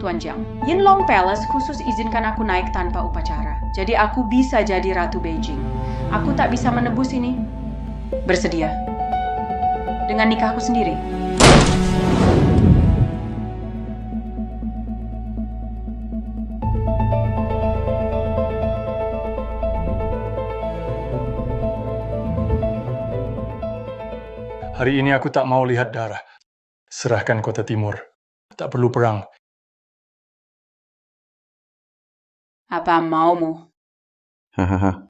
Tuan Jiang. Yinlong Palace khusus izinkan aku naik tanpa upacara. Jadi aku bisa jadi Ratu Beijing. Aku tak bisa menebus ini. Bersedia? Dengan nikahku sendiri? Hari ini aku tak mau lihat darah. Serahkan kota timur. Tak perlu perang. Apa maumu? Hahaha.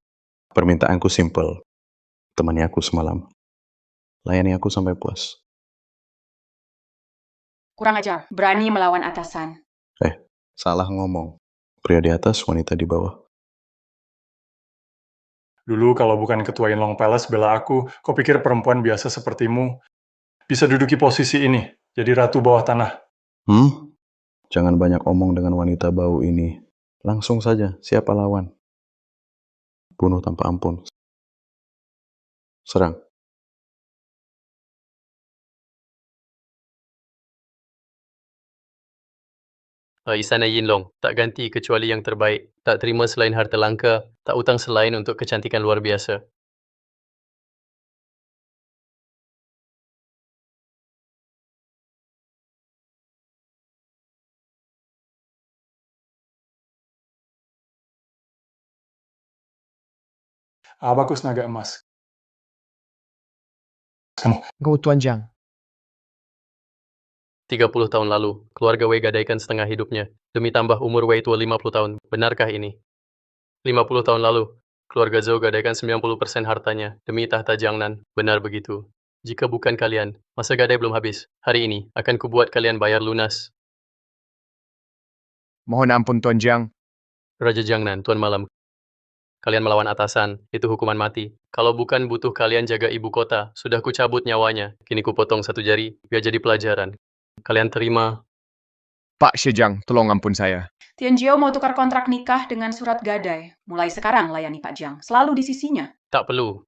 Permintaanku simpel. Temani aku semalam. Layani aku sampai puas. Kurang ajar, berani melawan atasan. Salah ngomong. Pria di atas, wanita di bawah. Dulu kalau bukan ketua Yinlong Palace bela aku, kau pikir perempuan biasa sepertimu bisa duduki posisi ini, jadi ratu bawah tanah. Jangan banyak omong dengan wanita bau ini. Langsung saja, siapa lawan? Bunuh tanpa ampun. Serang. Istana Yinlong, tak ganti kecuali yang terbaik. Tak terima selain harta langka, tak utang selain untuk kecantikan luar biasa. Abakus naga emas. Go Tuan Jiang. 30 tahun lalu, keluarga Wei gadaikan setengah hidupnya, demi tambah umur Wei tua 50 tahun. Benarkah ini? 50 tahun lalu, keluarga Zhou gadaikan 90% hartanya, demi tahta Jiangnan. Benar begitu. Jika bukan kalian, masa gadai belum habis. Hari ini, akan kubuat kalian bayar lunas. Mohon ampun Tuan Jiang. Raja Jiangnan, Tuan Malam. Kalian melawan atasan, itu hukuman mati. Kalau bukan butuh kalian jaga ibu kota, sudah kucabut nyawanya. Kini kupotong satu jari, biar jadi pelajaran. Kalian terima. Pak Shijang, tolong ampun saya. Tian Jiao mau tukar kontrak nikah dengan surat gadai. Mulai sekarang layani Pak Jiang, selalu di sisinya. Tak perlu.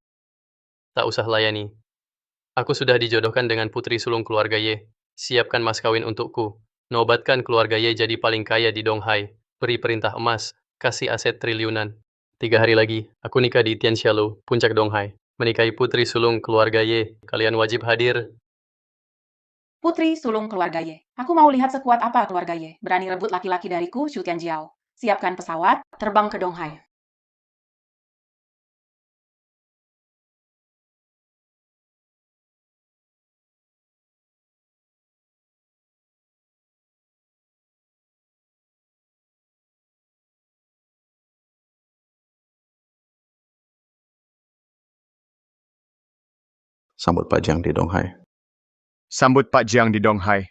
Tak usah layani. Aku sudah dijodohkan dengan putri sulung keluarga Ye. Siapkan mas kawin untukku. Nobatkan keluarga Ye jadi paling kaya di Donghai. Beri perintah emas. Kasih aset triliunan. 3 hari lagi, aku nikah di Tianxialu, puncak Donghai. Menikahi putri sulung keluarga Ye. Kalian wajib hadir. Putri sulung keluarga Ye. Aku mau lihat sekuat apa keluarga Ye. Berani rebut laki-laki dariku, Xu Tianjiao. Siapkan pesawat, terbang ke Donghai. Sambut Pak Jiang di Donghai. Sambut Pak Jiang di Donghai.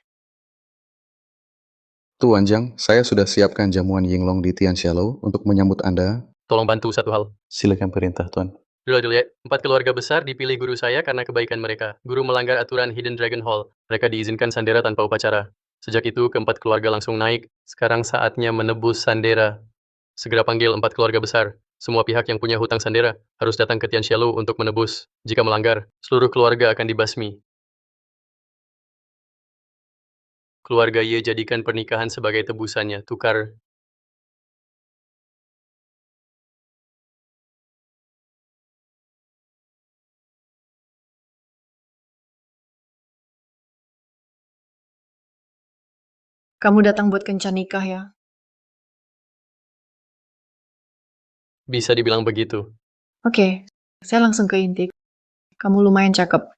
Tuan Jiang, saya sudah siapkan jamuan Yinglong di Tianxialu untuk menyambut Anda. Tolong bantu satu hal. Silakan perintah, Tuan. Dulu ya, 4 keluarga besar dipilih guru saya karena kebaikan mereka. Guru melanggar aturan Hidden Dragon Hall. Mereka diizinkan sandera tanpa upacara. Sejak itu, keempat keluarga langsung naik. Sekarang saatnya menebus sandera. Segera panggil 4 keluarga besar. Semua pihak yang punya hutang sandera harus datang ke Tianxialu untuk menebus. Jika melanggar, seluruh keluarga akan dibasmi. Keluarga Ye jadikan pernikahan sebagai tebusannya. Tukar. Kamu datang buat kencan nikah ya? Bisa dibilang begitu. Oke, saya langsung ke inti. Kamu lumayan cakep.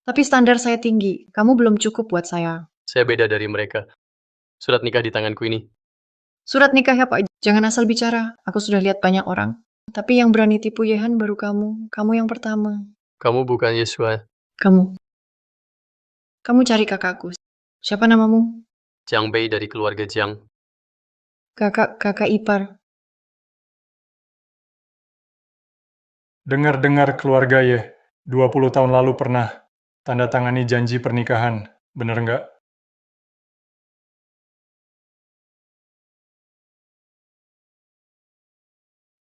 Tapi standar saya tinggi. Kamu belum cukup buat saya. Saya beda dari mereka. Surat nikah di tanganku ini. Surat nikah ya Pak. Jangan asal bicara. Aku sudah lihat banyak orang. Tapi yang berani tipu Yehan baru kamu. Kamu yang pertama. Kamu bukan Yesua. Kamu. Kamu cari kakakku. Siapa namamu? Jiang Bei dari keluarga Jiang. Kakak ipar. Dengar-dengar keluarga Ye, 20 tahun lalu pernah tanda tangani janji pernikahan. Bener nggak?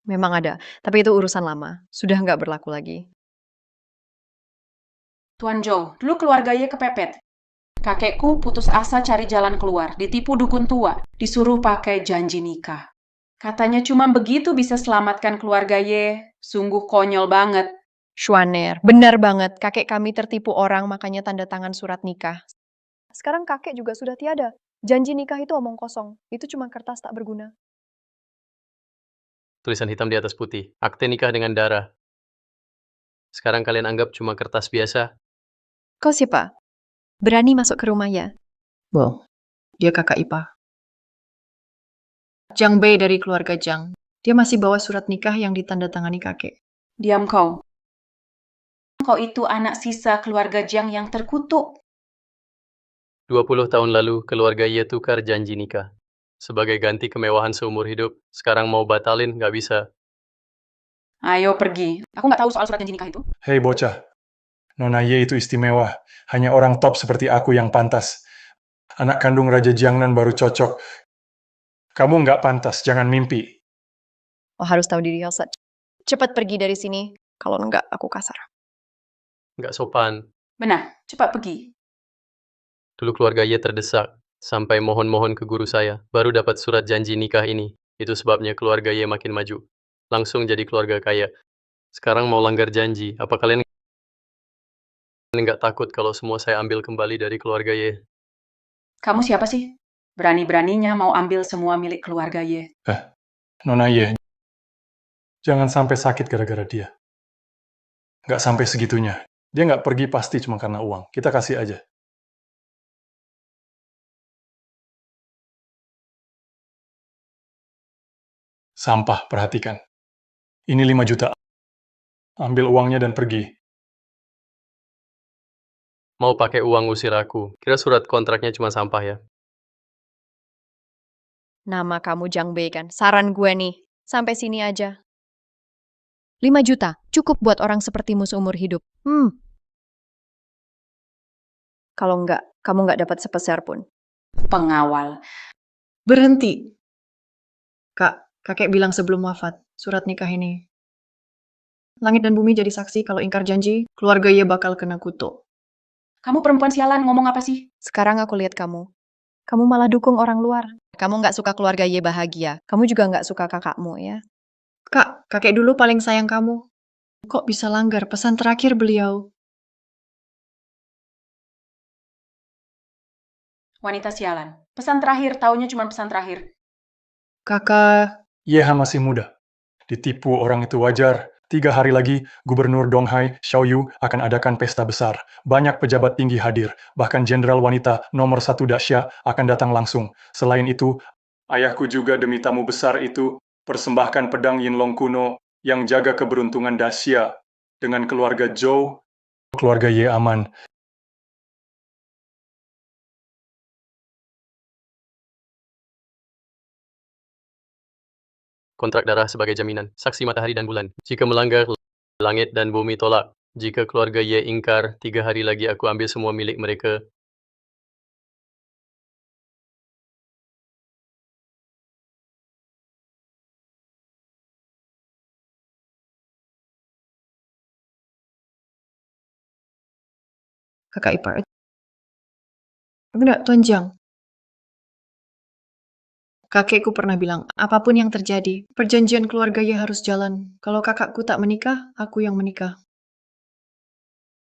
Memang ada. Tapi itu urusan lama. Sudah nggak berlaku lagi. Tuan Zhou, dulu keluarga Ye kepepet. Kakekku putus asa cari jalan keluar, ditipu dukun tua, disuruh pakai janji nikah. Katanya cuma begitu bisa selamatkan keluarga Ye. Sungguh konyol banget. Schwaner, benar banget. Kakek kami tertipu orang, makanya tanda tangan surat nikah. Sekarang kakek juga sudah tiada. Janji nikah itu omong kosong. Itu cuma kertas tak berguna. Tulisan hitam di atas putih. Akte nikah dengan darah. Sekarang kalian anggap cuma kertas biasa. Kau siapa? Berani masuk ke rumah ya? Wow, dia kakak ipar. Jiang Bei dari keluarga Jiang. Dia masih bawa surat nikah yang ditandatangani kakek. Diam kau. Kau itu anak sisa keluarga Jiang yang terkutuk. 20 tahun lalu, keluarga Ye tukar janji nikah. Sebagai ganti kemewahan seumur hidup, sekarang mau batalin nggak bisa. Ayo pergi. Aku nggak tahu soal surat janji nikah itu. Hei bocah, Nona Ye itu istimewa. Hanya orang top seperti aku yang pantas. Anak kandung Raja Jiangnan baru cocok. Kamu nggak pantas, jangan mimpi. Oh, harus tahu diri, Elsa. Cepat pergi dari sini. Kalau enggak, aku kasar. Nggak sopan. Benar, cepat pergi. Dulu keluarga Ye terdesak, sampai mohon-mohon ke guru saya, baru dapat surat janji nikah ini. Itu sebabnya keluarga Ye makin maju. Langsung jadi keluarga kaya. Sekarang mau langgar janji, apa kalian nggak takut kalau semua saya ambil kembali dari keluarga Ye? Kamu siapa sih? Berani-beraninya mau ambil semua milik keluarga Ye. Nona Ye, jangan sampai sakit gara-gara dia. Nggak sampai segitunya. Dia nggak pergi pasti cuma karena uang. Kita kasih aja. Sampah, perhatikan. Ini 5 juta. Ambil uangnya dan pergi. Mau pakai uang usir aku. Kira surat kontraknya cuma sampah ya? Nama kamu Jiang Bei kan? Saran gue nih, sampai sini aja. 5 juta, cukup buat orang sepertimu seumur hidup. Kalau enggak, kamu enggak dapat sepeser pun. Pengawal. Berhenti. Kak, kakek bilang sebelum wafat, surat nikah ini. Langit dan bumi jadi saksi kalau ingkar janji, keluarga Ye bakal kena kutuk. Kamu perempuan sialan, ngomong apa sih? Sekarang aku lihat kamu. Kamu malah dukung orang luar. Kamu nggak suka keluarga Ye bahagia. Kamu juga nggak suka kakakmu ya. Kak, kakek dulu paling sayang kamu. Kok bisa langgar pesan terakhir beliau? Wanita sialan. Pesan terakhir, taunya cuma pesan terakhir. Kakak, Yehan masih muda. Ditipu orang itu wajar. 3 hari lagi, Gubernur Donghai, Xiaoyu, akan adakan pesta besar. Banyak pejabat tinggi hadir. Bahkan jenderal wanita nomor 1 Daxia akan datang langsung. Selain itu, ayahku juga demi tamu besar itu persembahkan pedang Yinlong kuno yang jaga keberuntungan Daxia. Dengan keluarga Zhou, keluarga Ye aman. Kontrak darah sebagai jaminan, saksi matahari dan bulan. Jika melanggar, langit dan bumi tolak. Jika keluarga Ye ingkar, 3 hari lagi aku ambil semua milik mereka. kakak ipar. Enggak, Tuan Jiang. Kakekku pernah bilang, apapun yang terjadi, perjanjian keluarga Ye harus jalan. Kalau kakakku tak menikah, aku yang menikah.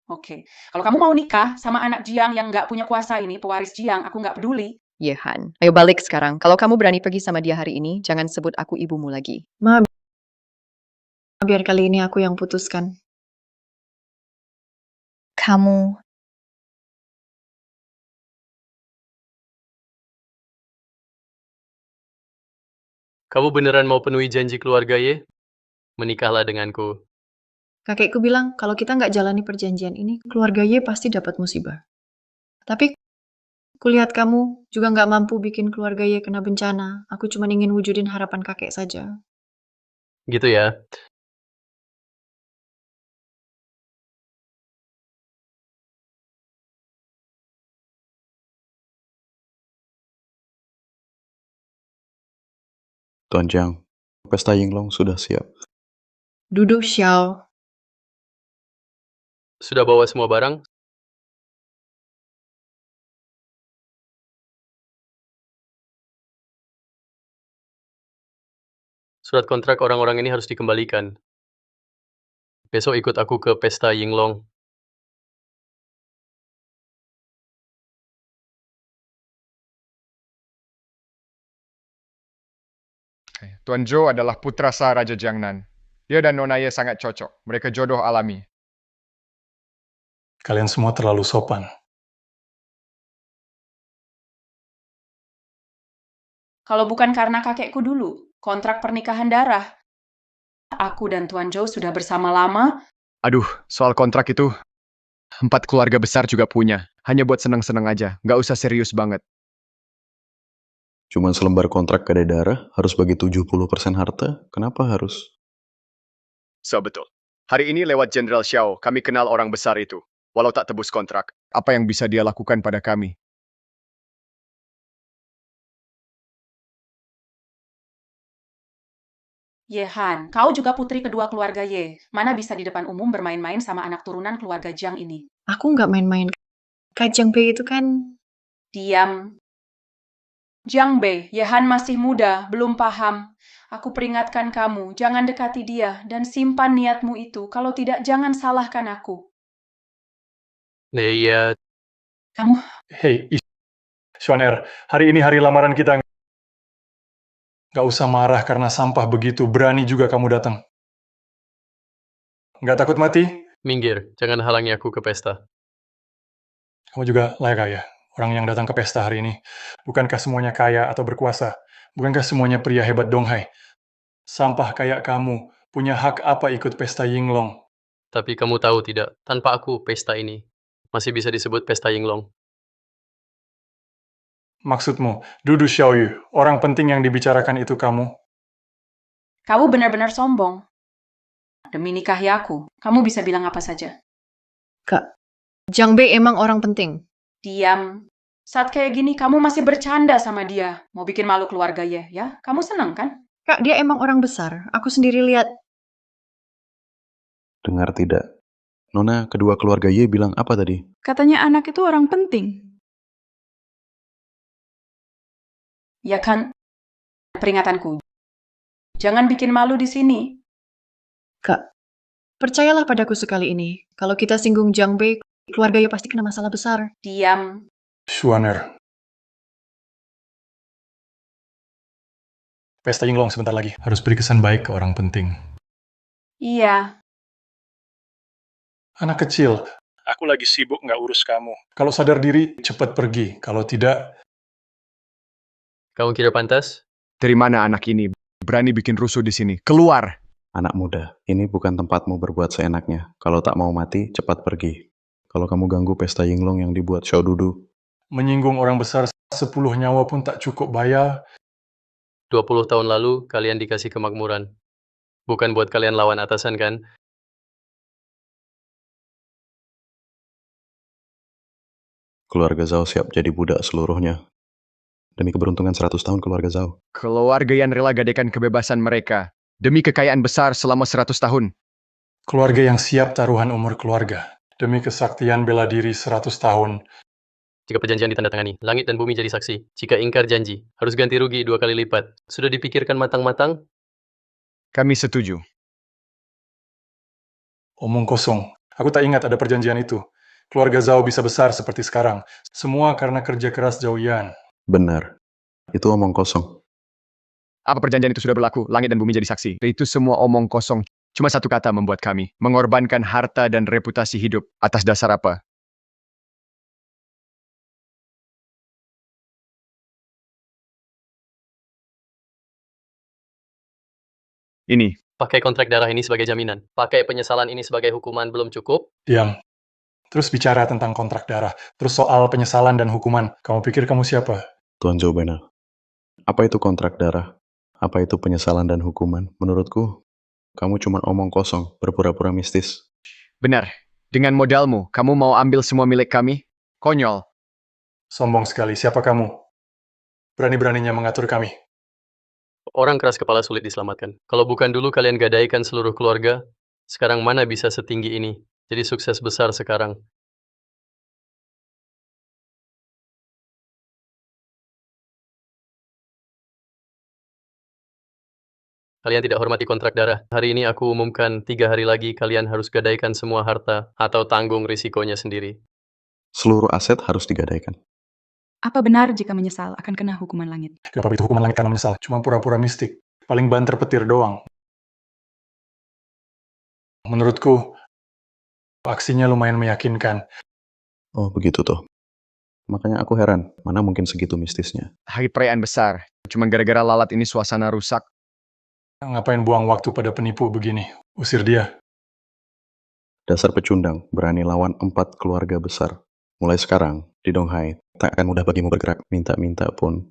Oke. Kalau kamu mau nikah sama anak Jiang yang nggak punya kuasa ini, pewaris Jiang, aku nggak peduli. Yehan, ayo balik sekarang. Kalau kamu berani pergi sama dia hari ini, jangan sebut aku ibumu lagi. Ma, biar kali ini aku yang putuskan. Kamu Kamu beneran mau penuhi janji keluarga Ye? Menikahlah denganku. kakekku bilang, kalau kita nggak jalani perjanjian ini, keluarga Ye pasti dapat musibah. Tapi, kulihat kamu juga nggak mampu bikin keluarga Ye kena bencana. Aku cuma ingin wujudin harapan kakek saja. Gitu ya. Tuan Jiang, pesta Yinglong sudah siap. Duduk, Xiao. Sudah bawa semua barang? Surat kontrak orang-orang ini harus dikembalikan. Besok ikut aku ke pesta Yinglong. Tuan Zhou adalah putra sah Raja Jiangnan. Dia dan Nona Ye sangat cocok. Mereka jodoh alami. Kalian semua terlalu sopan. Kalau bukan karena kakekku dulu, kontrak pernikahan darah. Aku dan Tuan Zhou sudah bersama lama. Aduh, soal kontrak itu, 4 keluarga besar juga punya. Hanya buat seneng-seneng aja. Nggak usah serius banget. Cuman selembar kontrak kedai darah harus bagi 70% harta. Kenapa harus? Betul. Hari ini lewat Jenderal Xiao, kami kenal orang besar itu. Walau tak tebus kontrak, apa yang bisa dia lakukan pada kami? Ye Han, kau juga putri kedua keluarga Ye. Mana bisa di depan umum bermain-main sama anak turunan keluarga Jiang ini? Aku nggak main-main. Kak Jiang Bei itu kan... Diam. Jiang Bei, Ye Han masih muda, belum paham. Aku peringatkan kamu, jangan dekati dia dan simpan niatmu itu. Kalau tidak, jangan salahkan aku. Iya, Hei, Xuaner, hari ini hari lamaran kita. Nggak usah marah karena sampah begitu. Berani juga kamu datang. Nggak takut mati? minggir. Jangan halangi aku ke pesta. Kamu juga layak kaya. Orang yang datang ke pesta hari ini. Bukankah semuanya kaya atau berkuasa? Bukankah semuanya pria hebat Donghai? Sampah kayak kamu, punya hak apa ikut pesta Yinglong? Tapi kamu tahu tidak, tanpa aku, pesta ini masih bisa disebut pesta Yinglong. Maksudmu, Dudu Xiaoyu, orang penting yang dibicarakan itu kamu? Kamu benar-benar sombong. Demi nikahi aku, kamu bisa bilang apa saja. Kak, Jiang Bei emang orang penting. Diam. Saat kayak gini, kamu masih bercanda sama dia. Mau bikin malu keluarga Ye, ya? Kamu senang, kan? Kak, dia emang orang besar. Aku sendiri lihat. Dengar tidak? Nona, kedua keluarga Ye bilang apa tadi? Katanya anak itu orang penting. Ya kan? Peringatanku. Jangan bikin malu di sini. Kak, percayalah padaku sekali ini. Kalau kita singgung Jiang Bei, keluarga Ye pasti kena masalah besar. Diam. Xuaner. Pesta Yinglong sebentar lagi. Harus beri kesan baik ke orang penting. Iya. Anak kecil, aku lagi sibuk nggak urus kamu. Kalau sadar diri, cepat pergi. Kalau tidak, Kamu kira pantas? Dari mana anak ini berani bikin rusuh di sini? Keluar! Anak muda, ini bukan tempatmu berbuat seenaknya. Kalau tak mau mati, cepat pergi. Kalau kamu ganggu pesta Yinglong yang dibuat Xiao Dudu, menyinggung orang besar 10 nyawa pun tak cukup bayar. 20 tahun lalu, kalian dikasih kemakmuran. Bukan buat kalian lawan atasan, kan? keluarga Zhao siap jadi budak seluruhnya. Demi keberuntungan 100 tahun keluarga Zhao. Keluarga yang rela gadaikan kebebasan mereka demi kekayaan besar selama 100 tahun. Keluarga yang siap taruhan umur keluarga. Demi kesaktian bela diri 100 tahun. Jika perjanjian ditandatangani, langit dan bumi jadi saksi. Jika ingkar janji, harus ganti rugi 2 kali lipat. Sudah dipikirkan matang-matang? Kami setuju. Omong kosong. Aku tak ingat ada perjanjian itu. Keluarga Zhao bisa besar seperti sekarang. Semua karena kerja keras Zhao Yan. Benar. Itu omong kosong. Apa perjanjian itu sudah berlaku, langit dan bumi jadi saksi. Itu semua omong kosong. Cuma satu kata membuat kami mengorbankan harta dan reputasi hidup atas dasar apa? Ini. Pakai kontrak darah ini sebagai jaminan. Pakai penyesalan ini sebagai hukuman belum cukup. Diam. Terus bicara tentang kontrak darah. Terus soal penyesalan dan hukuman. Kamu pikir kamu siapa? Tuan Zhou benar. Apa itu kontrak darah? Apa itu penyesalan dan hukuman? Menurutku, kamu cuma omong kosong, berpura-pura mistis. Benar. Dengan modalmu, kamu mau ambil semua milik kami? Konyol. Sombong sekali. Siapa kamu? Berani-beraninya mengatur kami. Orang keras kepala sulit diselamatkan. Kalau bukan dulu kalian gadaikan seluruh keluarga, sekarang mana bisa setinggi ini? Jadi sukses besar sekarang. Kalian tidak hormati kontrak darah. Hari ini aku umumkan 3 hari lagi kalian harus gadaikan semua harta atau tanggung risikonya sendiri. Seluruh aset harus digadaikan. Apa benar jika menyesal akan kena hukuman langit? Gak apa-apa itu hukuman langit karena menyesal. Cuma pura-pura mistik. Paling banter petir doang. Menurutku, aksinya lumayan meyakinkan. Oh, begitu toh. Makanya aku heran, mana mungkin segitu mistisnya. Hari perayaan besar. Cuma gara-gara lalat ini suasana rusak. Ngapain buang waktu pada penipu begini? Usir dia. Dasar pecundang, berani lawan 4 keluarga besar. Mulai sekarang, di Donghai, tak akan mudah bagimu bergerak. Minta-minta pun,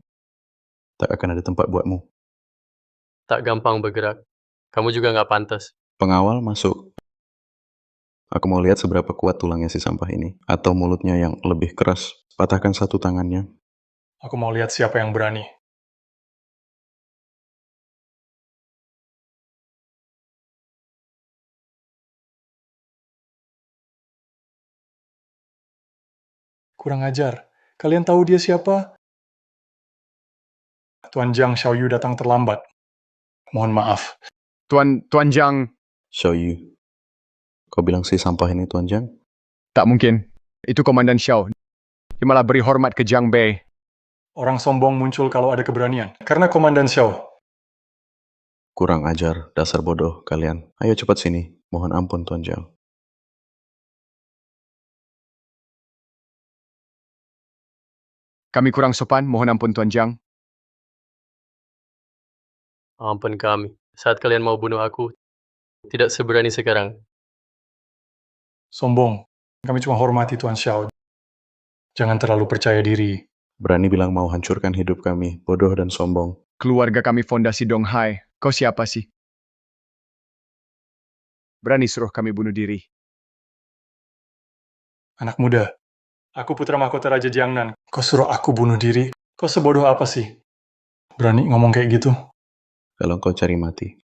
tak akan ada tempat buatmu. Tak gampang bergerak. Kamu juga nggak pantas. Pengawal masuk. Aku mau lihat seberapa kuat tulangnya si sampah ini. Atau mulutnya yang lebih keras. Patahkan satu tangannya. Aku mau lihat siapa yang berani. Kurang ajar. Kalian tahu dia siapa? Tuan Jiang Xiaoyu datang terlambat. Mohon maaf. Tuan Jiang, Xiao Yu. Kau bilang si sampah ini Tuan Jiang? tak mungkin. Itu Komandan Xiao. Dia malah beri hormat ke Jiang Bei. Orang sombong muncul kalau ada keberanian. Karena Komandan Xiao. Kurang ajar, dasar bodoh kalian. Ayo cepat sini. Mohon ampun Tuan Jiang. Kami kurang sopan, mohon ampun Tuan Jiang. Ampun kami. Saat kalian mau bunuh aku, tidak seberani sekarang. Sombong. Kami cuma hormati Tuan Xiao. Jangan terlalu percaya diri. Berani bilang mau hancurkan hidup kami. Bodoh dan sombong. Keluarga kami fondasi Donghai. Kau siapa sih? Berani suruh kami bunuh diri. Anak muda. Aku putra mahkota Raja Jiangnan. Kau suruh aku bunuh diri? Kau sebodoh apa sih? Berani ngomong kayak gitu? Kalau kau cari mati.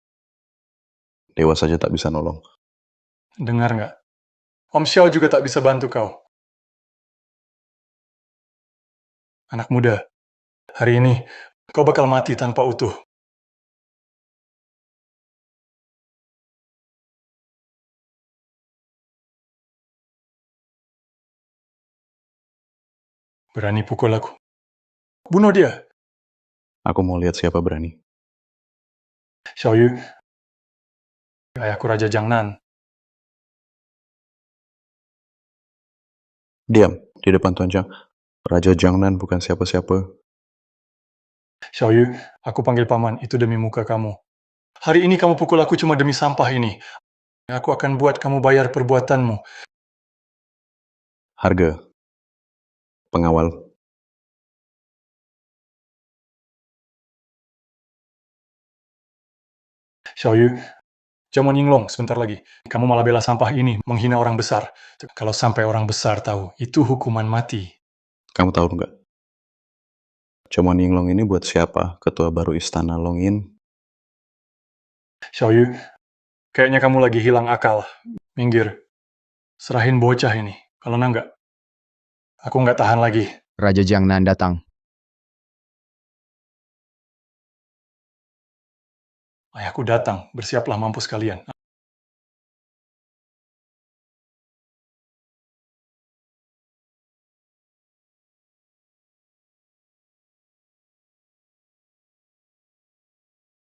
Dewa saja tak bisa nolong. Dengar nggak? Om Xiao juga tak bisa bantu kau. Anak muda, hari ini kau bakal mati tanpa utuh. Berani pukul aku. Bunuh dia. Aku mau lihat siapa berani. Xiaoyu, ayahku Raja Jiangnan. Diam, di depan Tuan Jiang. Raja Jiangnan bukan siapa-siapa. Xiaoyu, aku panggil paman, itu demi muka kamu. Hari ini kamu pukul aku cuma demi sampah ini. Aku akan buat kamu bayar perbuatanmu. Harga. Pengawal. Xiaoyu, Jamon Yinglong, sebentar lagi. Kamu malah bela sampah ini, menghina orang besar. Kalau sampai orang besar tahu, itu hukuman mati. Kamu tahu nggak? Jamon Yinglong ini buat siapa? Ketua baru Istana Longyin. Xiaoyu, kayaknya kamu lagi hilang akal. Minggir. Serahin bocah ini. Kalau enggak, aku nggak tahan lagi. Raja Jiangnan datang. Ayahku datang, bersiaplah mampus kalian.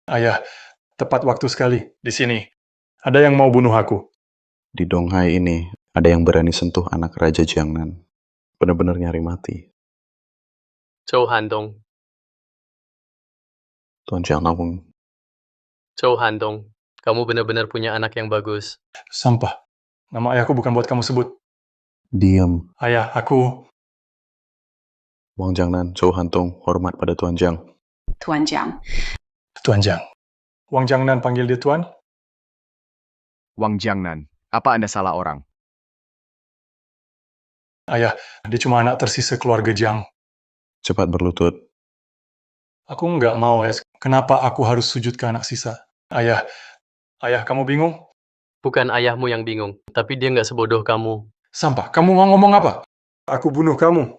Ayah, tepat waktu sekali. Di sini, ada yang mau bunuh aku. Di Donghai ini, ada yang berani sentuh anak Raja Jiangnan. Benar-benar nyari mati. Zhou Handong. Tuan Jiang Nawang. Zhou Handong. Kamu benar-benar punya anak yang bagus. Sampah. Nama ayahku bukan buat kamu sebut. Diam. Ayah, aku... Wang Jiangnan, Zhou Hantung, hormat pada Tuan Jiang. Tuan Jiang. Tuan Jiang. Wang Jiangnan panggil dia Tuan? Wang Jiangnan. Apa Anda salah orang? Ayah, dia cuma anak tersisa keluarga Jiang. Cepat berlutut. Aku nggak mau, Es. Kenapa aku harus sujud ke anak sisa? Ayah, kamu bingung? Bukan ayahmu yang bingung, tapi dia nggak sebodoh kamu. Sampah, kamu mau ngomong apa? Aku bunuh kamu.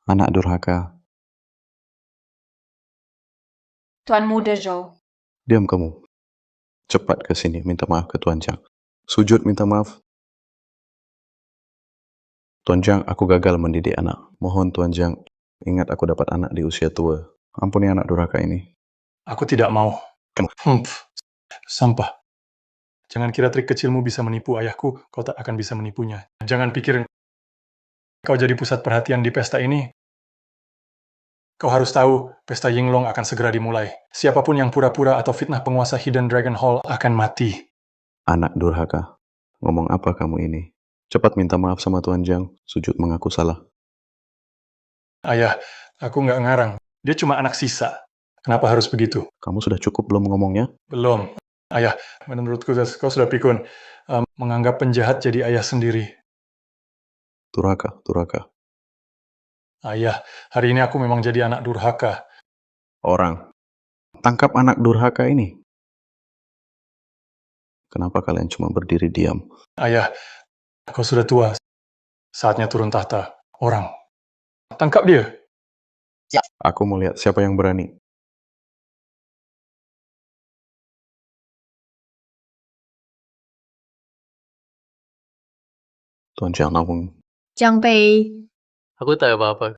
Anak durhaka. Tuan Muda Zhou. Diam kamu. Cepat ke sini, minta maaf ke Tuan Chang. Sujud minta maaf. Tuan Chang, aku gagal mendidik anak. Mohon Tuan Chang, ingat aku dapat anak di usia tua. Ampuni anak durhaka ini. Aku tidak mau. Kamu. Sampah. Jangan kira trik kecilmu bisa menipu ayahku, kau tak akan bisa menipunya. Jangan pikir kau jadi pusat perhatian di pesta ini. Kau harus tahu, pesta Yinglong akan segera dimulai. Siapapun yang pura-pura atau fitnah penguasa Hidden Dragon Hall akan mati. Anak durhaka. Ngomong apa kamu ini? Cepat minta maaf sama Tuan Chang. Sujud mengaku salah. Ayah, aku nggak ngarang. Dia cuma anak sisa. Kenapa harus begitu? Kamu sudah cukup belum ngomongnya? Belum. Ayah, menurutku kau sudah pikun. Menganggap penjahat jadi ayah sendiri. Durhaka, durhaka. Ayah, hari ini aku memang jadi anak durhaka. Orang. Tangkap anak durhaka ini. Kenapa kalian cuma berdiri diam? Ayah, kau sudah tua. Saatnya turun tahta. Orang. Tangkap dia. Aku mau lihat siapa yang berani. Tuan Chang Nawang. Jiang Bei, Aku tak apa-apa.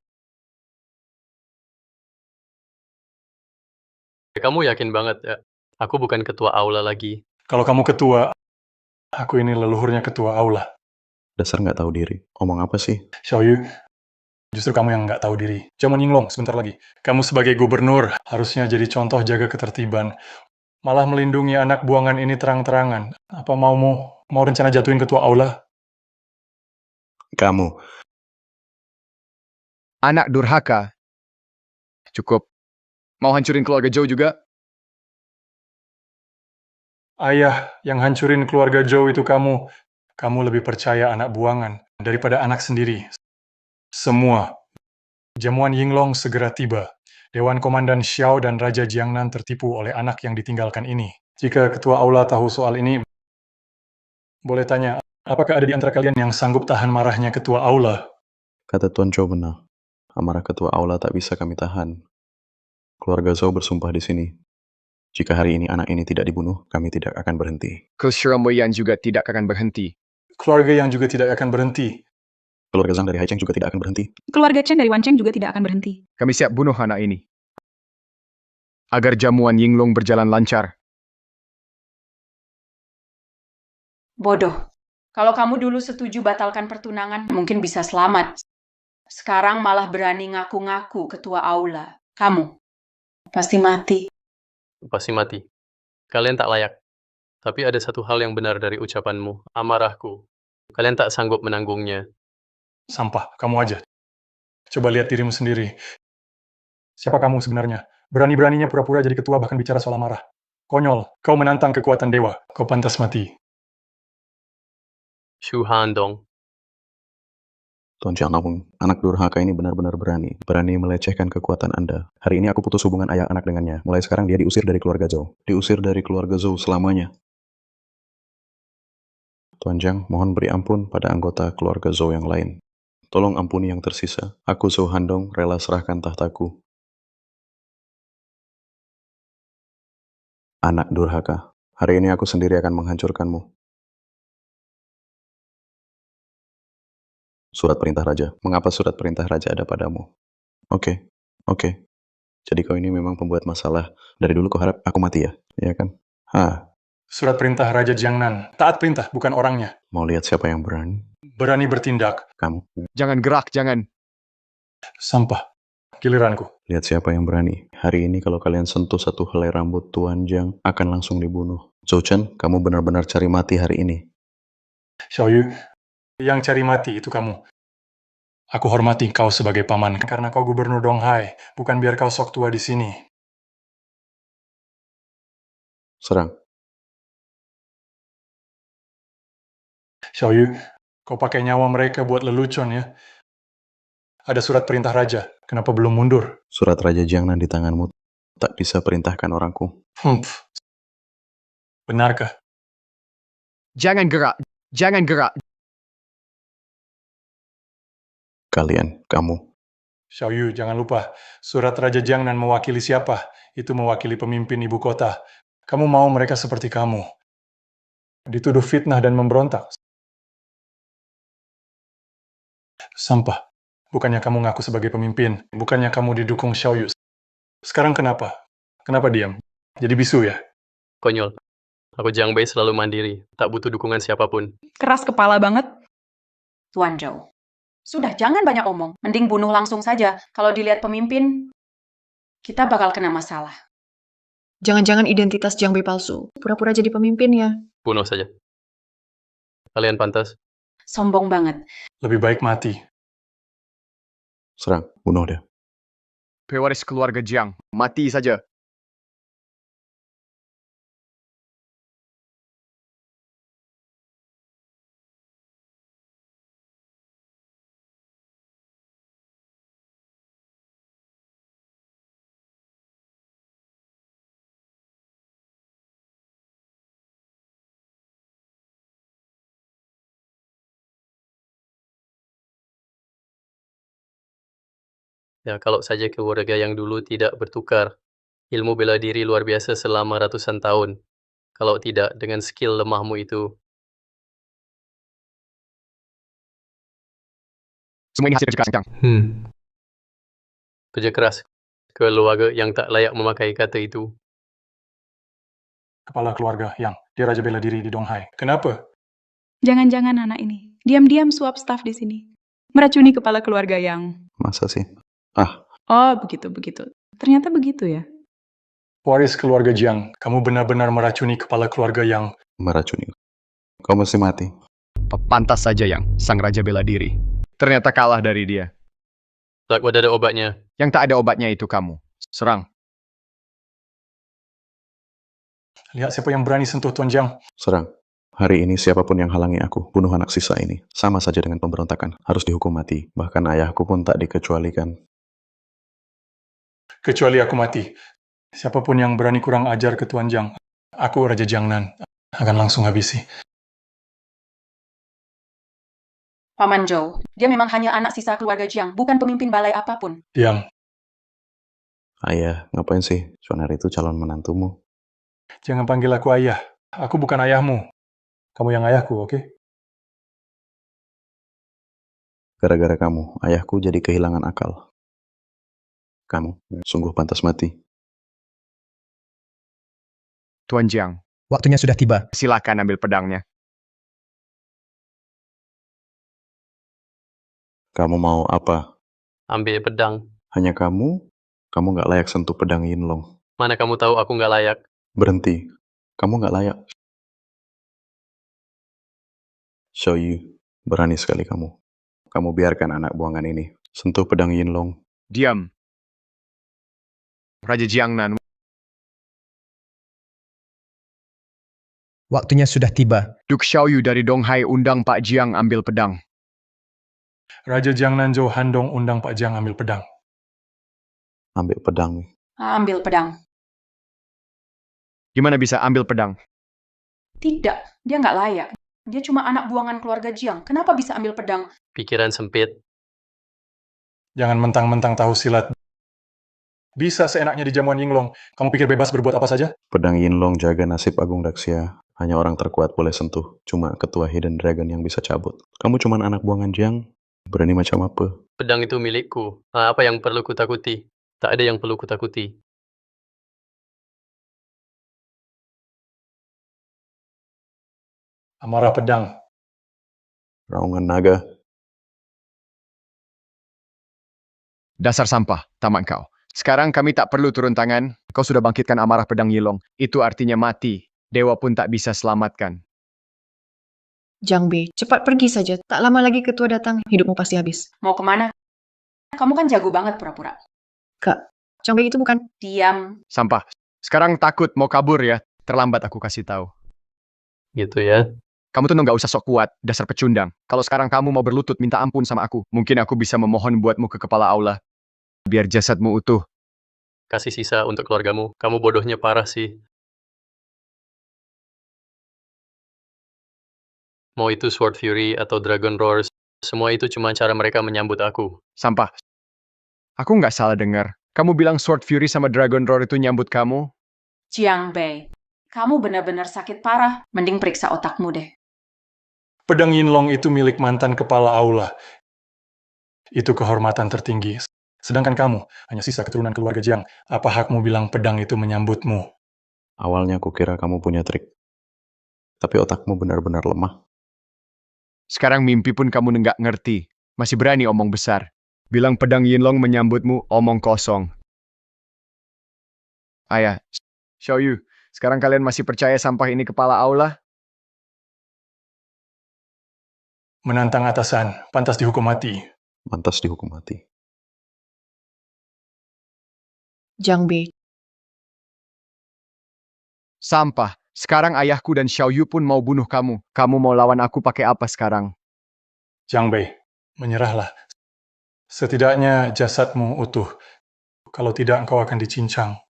Kamu yakin banget ya? Aku bukan ketua aula lagi. Kalau kamu ketua, aku ini leluhurnya ketua aula. Dasar nggak tahu diri. Omong apa sih? Xiaoyu, justru kamu yang nggak tahu diri. Zaman Yinglong, sebentar lagi. Kamu sebagai gubernur harusnya jadi contoh jaga ketertiban. Malah melindungi anak buangan ini terang-terangan. Apa mau rencana jatuhin ketua aula? Kamu. Anak durhaka. Cukup. Mau hancurin keluarga Zhou juga? Ayah, yang hancurin keluarga Zhou itu kamu. Kamu lebih percaya anak buangan daripada anak sendiri. Semua. Jamuan Yinglong segera tiba. Dewan Komandan Xiao dan Raja Jiangnan tertipu oleh anak yang ditinggalkan ini. Jika ketua aula tahu soal ini, boleh tanya, apakah ada di antara kalian yang sanggup tahan marahnya ketua aula? Kata Tuan Zhou benar. Amarah ketua aula tak bisa kami tahan. Keluarga Zhou bersumpah di sini. Jika hari ini anak ini tidak dibunuh, kami tidak akan berhenti. Keseramaian juga tidak akan berhenti. Keluarga yang juga tidak akan berhenti. Keluarga Zhang dari Haicheng juga tidak akan berhenti. Keluarga Chen dari Wancheng juga tidak akan berhenti. Kami siap bunuh anak ini. Agar jamuan Yinglong berjalan lancar. Bodoh. Kalau kamu dulu setuju batalkan pertunangan, mungkin bisa selamat. Sekarang malah berani ngaku-ngaku ketua aula. Kamu pasti mati. Pasti mati. Kalian tak layak. Tapi ada satu hal yang benar dari ucapanmu, amarahku. Kalian tak sanggup menanggungnya. Sampah, kamu aja. Coba lihat dirimu sendiri. Siapa kamu sebenarnya? Berani-beraninya pura-pura jadi ketua bahkan bicara soal amarah. Konyol, kau menantang kekuatan dewa. Kau pantas mati. Shu Handong. Tuan Chang Nawang, anak durhaka ini benar-benar berani. Berani melecehkan kekuatan Anda. Hari ini aku putus hubungan ayah anak dengannya. Mulai sekarang dia diusir dari keluarga Zhou. Diusir dari keluarga Zhou selamanya. Tuan Chang, mohon beri ampun pada anggota keluarga Zhou yang lain. Tolong ampuni yang tersisa. Aku Zhou Handong rela serahkan tahtaku. Anak durhaka. Hari ini aku sendiri akan menghancurkanmu. Surat perintah raja. Mengapa surat perintah raja ada padamu? Oke. Jadi kau ini memang pembuat masalah. Dari dulu kau harap aku mati ya? Iya kan? Surat perintah Raja Jiangnan. Taat perintah, bukan orangnya. Mau lihat siapa yang berani? Berani bertindak. Kamu. Jangan gerak, jangan. Sampah. Giliranku. Lihat siapa yang berani. Hari ini kalau kalian sentuh satu helai rambut Tuan Jiang, akan langsung dibunuh. Zhou Chen, kamu benar-benar cari mati hari ini. Xiaoyu, yang cari mati itu kamu. Aku hormati kau sebagai paman karena kau gubernur Donghai, bukan biar kau sok tua di sini. Serang. Xiaoyu, kau pakai nyawa mereka buat lelucon ya. Ada surat perintah raja, kenapa belum mundur? Surat Raja Jiangnan di tanganmu tak bisa perintahkan orangku. Benarkah? Jangan gerak, jangan gerak. Kalian, kamu. Xiaoyu, jangan lupa, surat Raja Jiangnan mewakili siapa? Itu mewakili pemimpin ibu kota. Kamu mau mereka seperti kamu. Dituduh fitnah dan memberontak. Sampah. Bukannya kamu ngaku sebagai pemimpin. Bukannya kamu didukung Xiaoyu. Sekarang kenapa? Kenapa diam? Jadi bisu ya? Konyol. Aku Jiang Bei selalu mandiri, tak butuh dukungan siapapun. Keras kepala banget. Tuan Zhou. Sudah, jangan banyak omong. Mending bunuh langsung saja. Kalau dilihat pemimpin, kita bakal kena masalah. Jangan-jangan identitas Jiang Bei palsu. Pura-pura jadi pemimpin ya. Bunuh saja. Kalian pantas. Sombong banget. Lebih baik mati. Serang, bunuh dia. Pewaris keluarga Jiang, mati saja. Ya, kalau saja keluarga yang dulu tidak bertukar. Ilmu bela diri luar biasa selama ratusan tahun. Kalau tidak, dengan skill lemahmu itu, Semua ini hasil kerja keras Jiang. kerja keras. Keluarga yang tak layak memakai kata itu. Kepala keluarga yang dia raja bela diri di Donghai. Kenapa? Jangan-jangan anak ini diam-diam suap staf di sini. Meracuni kepala keluarga yang... Masa sih? Oh, begitu-begitu. Ternyata begitu ya. Waris keluarga Jiang, kamu benar-benar meracuni kepala keluarga yang... Meracuni. Kau mesti mati. Pantas saja Yang, sang raja bela diri. Ternyata kalah dari dia. Lakwa ada obatnya. Yang tak ada obatnya itu kamu. Serang. Lihat siapa yang berani sentuh Tuan Jiang. Serang. Hari ini siapapun yang halangi aku, bunuh anak sisa ini. Sama saja dengan pemberontakan. Harus dihukum mati. Bahkan ayahku pun tak dikecualikan. Kecuali aku mati. Siapapun yang berani kurang ajar ke Tuan Jiang, aku Raja Jiangnan akan langsung habisi. Paman Zhou, dia memang hanya anak sisa keluarga Jiang, bukan pemimpin balai apapun. Diam. Ayah, ngapain sih? Suanar itu calon menantumu. Jangan panggil aku ayah. Aku bukan ayahmu. Kamu yang ayahku, oke? Gara-gara kamu, ayahku jadi kehilangan akal. Kamu sungguh pantas mati. Tuan Jiang, Waktunya sudah tiba. silakan ambil pedangnya. Kamu mau apa? Ambil pedang. Hanya kamu? Kamu nggak layak sentuh pedang Yinlong. Mana kamu tahu aku nggak layak? Berhenti. Kamu nggak layak. Xiaoyu, berani sekali kamu. Kamu biarkan anak buangan ini sentuh pedang Yinlong. Diam. Raja Jiangnan, Waktunya sudah tiba. Duk Xiaoyu dari Donghai undang Pak Jiang ambil pedang. Raja Jiangnan Zhou Handong undang Pak Jiang ambil pedang. Ambil pedang. Ambil pedang. Gimana bisa ambil pedang? Tidak, dia nggak layak. Dia cuma anak buangan keluarga Jiang. Kenapa bisa ambil pedang? Pikiran sempit. Jangan mentang-mentang tahu silat. Bisa seenaknya di jamuan Yinglong. Kamu pikir bebas berbuat apa saja? Pedang Yinlong jaga nasib Agung Daxia. Hanya orang terkuat boleh sentuh. Cuma ketua Hidden Dragon yang bisa cabut. Kamu cuma anak buangan Jiang. Berani macam apa? Pedang itu milikku. Apa yang perlu kutakuti? Tak ada yang perlu kutakuti. Amarah pedang. Raungan naga. Dasar sampah, tamat kau. Sekarang kami tak perlu turun tangan. Kau sudah bangkitkan amarah pedang Yilong. Itu artinya mati. Dewa pun tak bisa selamatkan. Jiang Bei, cepat pergi saja. Tak lama lagi ketua datang, hidupmu pasti habis. Mau kemana? Kamu kan jago banget pura-pura. Kak, Jiang Bei itu bukan... Diam. Sampah. Sekarang takut mau kabur ya. Terlambat aku kasih tahu. Gitu ya. Kamu tuh nggak usah sok kuat, dasar pecundang. Kalau sekarang kamu mau berlutut minta ampun sama aku, mungkin aku bisa memohon buatmu ke kepala aula. Biar jasadmu utuh. Kasih sisa untuk keluargamu. Kamu bodohnya parah sih. Mau itu Sword Fury atau Dragon Roars, semua itu cuma cara mereka menyambut aku. Sampah. Aku nggak salah dengar. Kamu bilang Sword Fury sama Dragon Roar itu nyambut kamu? Jiang Bei. Kamu benar-benar sakit parah. Mending periksa otakmu deh. Pedang Yinlong itu milik mantan kepala aula. Itu kehormatan tertinggi. Sedangkan kamu hanya sisa keturunan keluarga Jiang. Apa hakmu bilang pedang itu menyambutmu? Awalnya aku kira kamu punya trik. Tapi otakmu benar-benar lemah. Sekarang mimpi pun kamu nggak ngerti. Masih berani omong besar. Bilang pedang Yinlong menyambutmu, omong kosong. Ayah, Xiaoyu, sekarang kalian masih percaya sampah ini kepala aula? Menantang atasan, pantas dihukum mati. Mantas dihukum mati. Jiang Bei, Sampah. Sekarang ayahku dan Xiaoyu pun mau bunuh kamu. Kamu mau lawan aku pakai apa sekarang? Jiang Bei, menyerahlah. Setidaknya jasadmu utuh. Kalau tidak, engkau akan dicincang.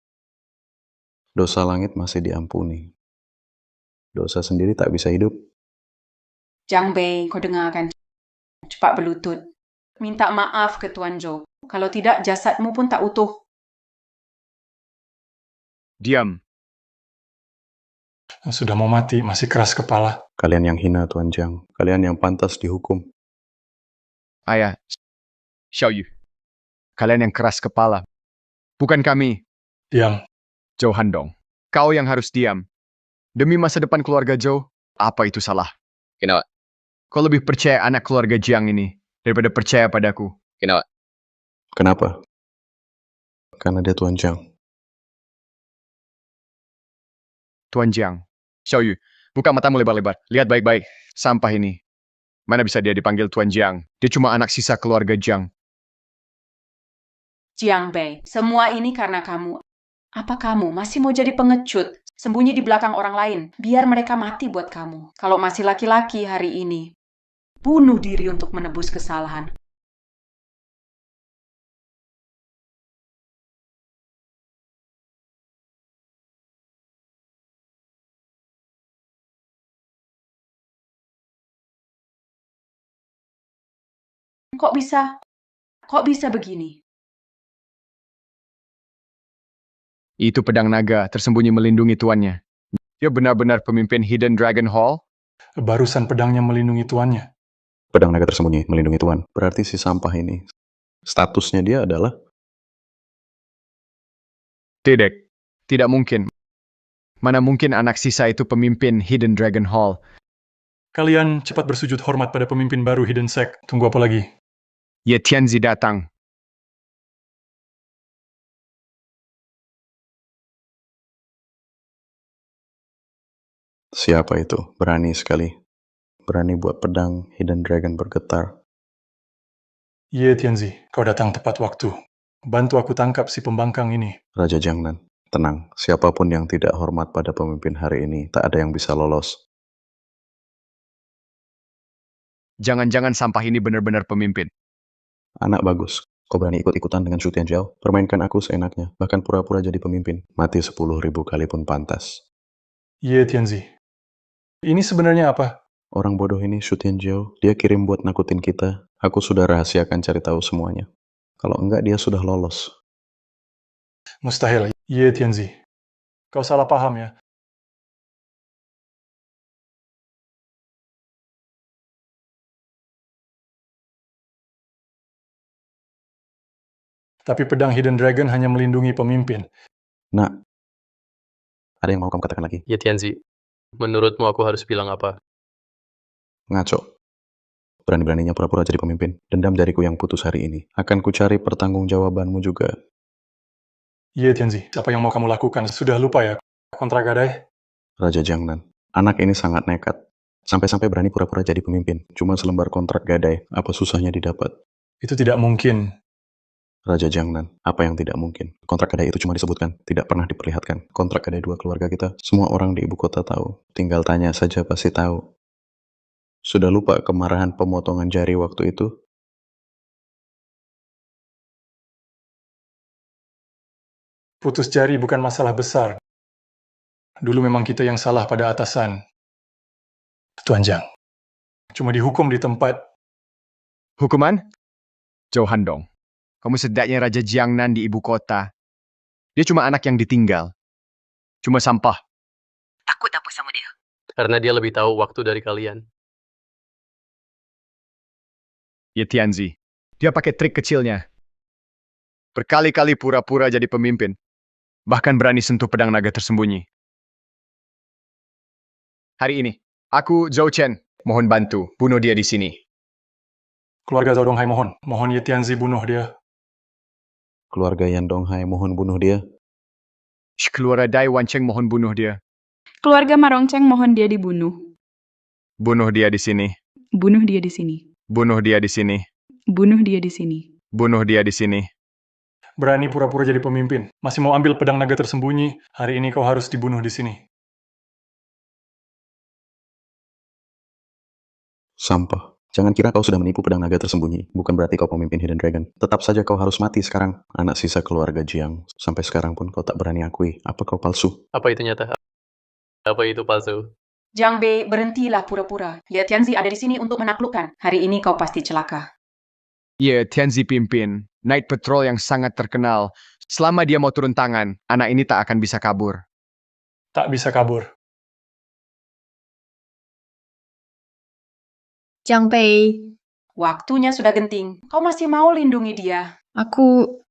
Dosa langit masih diampuni. Dosa sendiri tak bisa hidup. Jiang Bei, kau dengarkan. Cepat berlutut. Minta maaf ke Tuan Zhou. Kalau tidak, jasadmu pun tak utuh. Diam. Sudah mau mati, masih keras kepala. Kalian yang hina, Tuan Jiang. Kalian yang pantas dihukum. Ayah, Xiaoyu. Kalian yang keras kepala. Bukan kami, Diam. Zhou Handong. Kau yang harus diam. Demi masa depan keluarga Zhou, apa itu salah? Kenapa? Kau lebih percaya anak keluarga Jiang ini daripada percaya padaku. Kenapa? Kenapa? Karena dia Tuan Jiang. Tuan Jiang. Xiaoyu, buka matamu lebar-lebar. Lihat baik-baik. Sampah ini. Mana bisa dia dipanggil Tuan Jiang? Dia cuma anak sisa keluarga Jiang. Jiang Bei, semua ini karena kamu. Apa kamu masih mau jadi pengecut? Sembunyi di belakang orang lain. Biar mereka mati buat kamu. Kalau masih laki-laki hari ini, bunuh diri untuk menebus kesalahan. Kok bisa? Kok bisa begini? Itu pedang naga tersembunyi melindungi tuannya. Dia benar-benar pemimpin Hidden Dragon Hall? Barusan pedangnya melindungi tuannya. Pedang naga tersembunyi melindungi Tuan. Berarti si sampah ini, statusnya dia adalah Tidak. Tidak mungkin. Mana mungkin anak sisa itu pemimpin Hidden Dragon Hall? Kalian cepat bersujud hormat pada pemimpin baru Hidden Sect. Tunggu apa lagi? Ye Tianzi datang. siapa itu. Berani sekali. Berani buat pedang Hidden Dragon bergetar. Ye Tianzi, kau datang tepat waktu. Bantu aku tangkap si pembangkang ini. Raja Jiangnan, tenang. Siapapun yang tidak hormat pada pemimpin hari ini, tak ada yang bisa lolos. Jangan-jangan sampah ini benar-benar pemimpin. Anak bagus. Kau berani ikut-ikutan dengan Shu Tianzhao? Permainkan aku seenaknya. Bahkan pura-pura jadi pemimpin. Mati 10.000 kali pun pantas. Ye Tianzi, ini sebenarnya apa? Orang bodoh ini Shu Tianzhao, dia kirim buat nakutin kita. Aku sudah rahasiakan cari tahu semuanya. Kalau enggak, dia sudah lolos. Mustahil, Ye Tianzi. Kau salah paham ya. Tapi pedang Hidden Dragon hanya melindungi pemimpin. Nak, ada yang mau kamu katakan lagi? Ya Tianzi, menurutmu aku harus bilang apa? Ngaco. Berani-beraninya pura-pura jadi pemimpin. Dendam jariku yang putus hari ini. Akan ku cari pertanggungjawabanmu juga. Ye Tianzi, apa yang mau kamu lakukan? Sudah lupa ya kontrak gadai? Raja Jiangnan, anak ini sangat nekat. Sampai-sampai berani pura-pura jadi pemimpin. Cuma selembar kontrak gadai. Apa susahnya didapat? Itu tidak mungkin. Raja Jiangnan, apa yang tidak mungkin? Kontrak gadai itu cuma disebutkan, tidak pernah diperlihatkan. Kontrak gadai dua keluarga kita, semua orang di ibu kota tahu. Tinggal tanya saja pasti tahu. Sudah lupa kemarahan pemotongan jari waktu itu? Putus jari bukan masalah besar. Dulu memang kita yang salah pada atasan. Tuan Jiang, cuma dihukum di tempat. Hukuman? Zhou Handong. Kamu sedaknya Raja Jiangnan di ibu kota. Dia cuma anak yang ditinggal. Cuma sampah. Takut apa sama dia? Karena dia lebih tahu waktu dari kalian. Ye Tianzi. Dia pakai trik kecilnya. Berkali-kali pura-pura jadi pemimpin. Bahkan berani sentuh pedang naga tersembunyi. Hari ini, aku Zhou Chen. Mohon bantu, bunuh dia di sini. Keluarga Zhao Donghai mohon Ye Tianzi bunuh dia. Keluarga Yan Donghai mohon bunuh dia. Keluarga Dai Wancheng mohon bunuh dia. Keluarga Marongcheng mohon dia dibunuh. Bunuh dia di sini. Bunuh dia di sini. Bunuh dia di sini. Bunuh dia di sini. Bunuh dia di sini. Berani pura-pura jadi pemimpin. Masih mau ambil pedang naga tersembunyi. Hari ini kau harus dibunuh di sini. Sampah. Jangan kira kau sudah menipu pedang naga tersembunyi. Bukan berarti kau pemimpin Hidden Dragon. Tetap saja kau harus mati sekarang. Anak sisa keluarga Jiang. Sampai sekarang pun kau tak berani akui. Apa kau palsu? Apa itu nyata? Apa itu palsu? Jiang Bei, berhentilah pura-pura. Ye Tianzi ada di sini untuk menaklukkan. Hari ini kau pasti celaka. Ye Tianzi pimpin. Night Patrol yang sangat terkenal. Selama dia mau turun tangan, anak ini tak akan bisa kabur. Tak bisa kabur. Jiang Bei, Waktunya sudah genting. Kau masih mau lindungi dia. aku...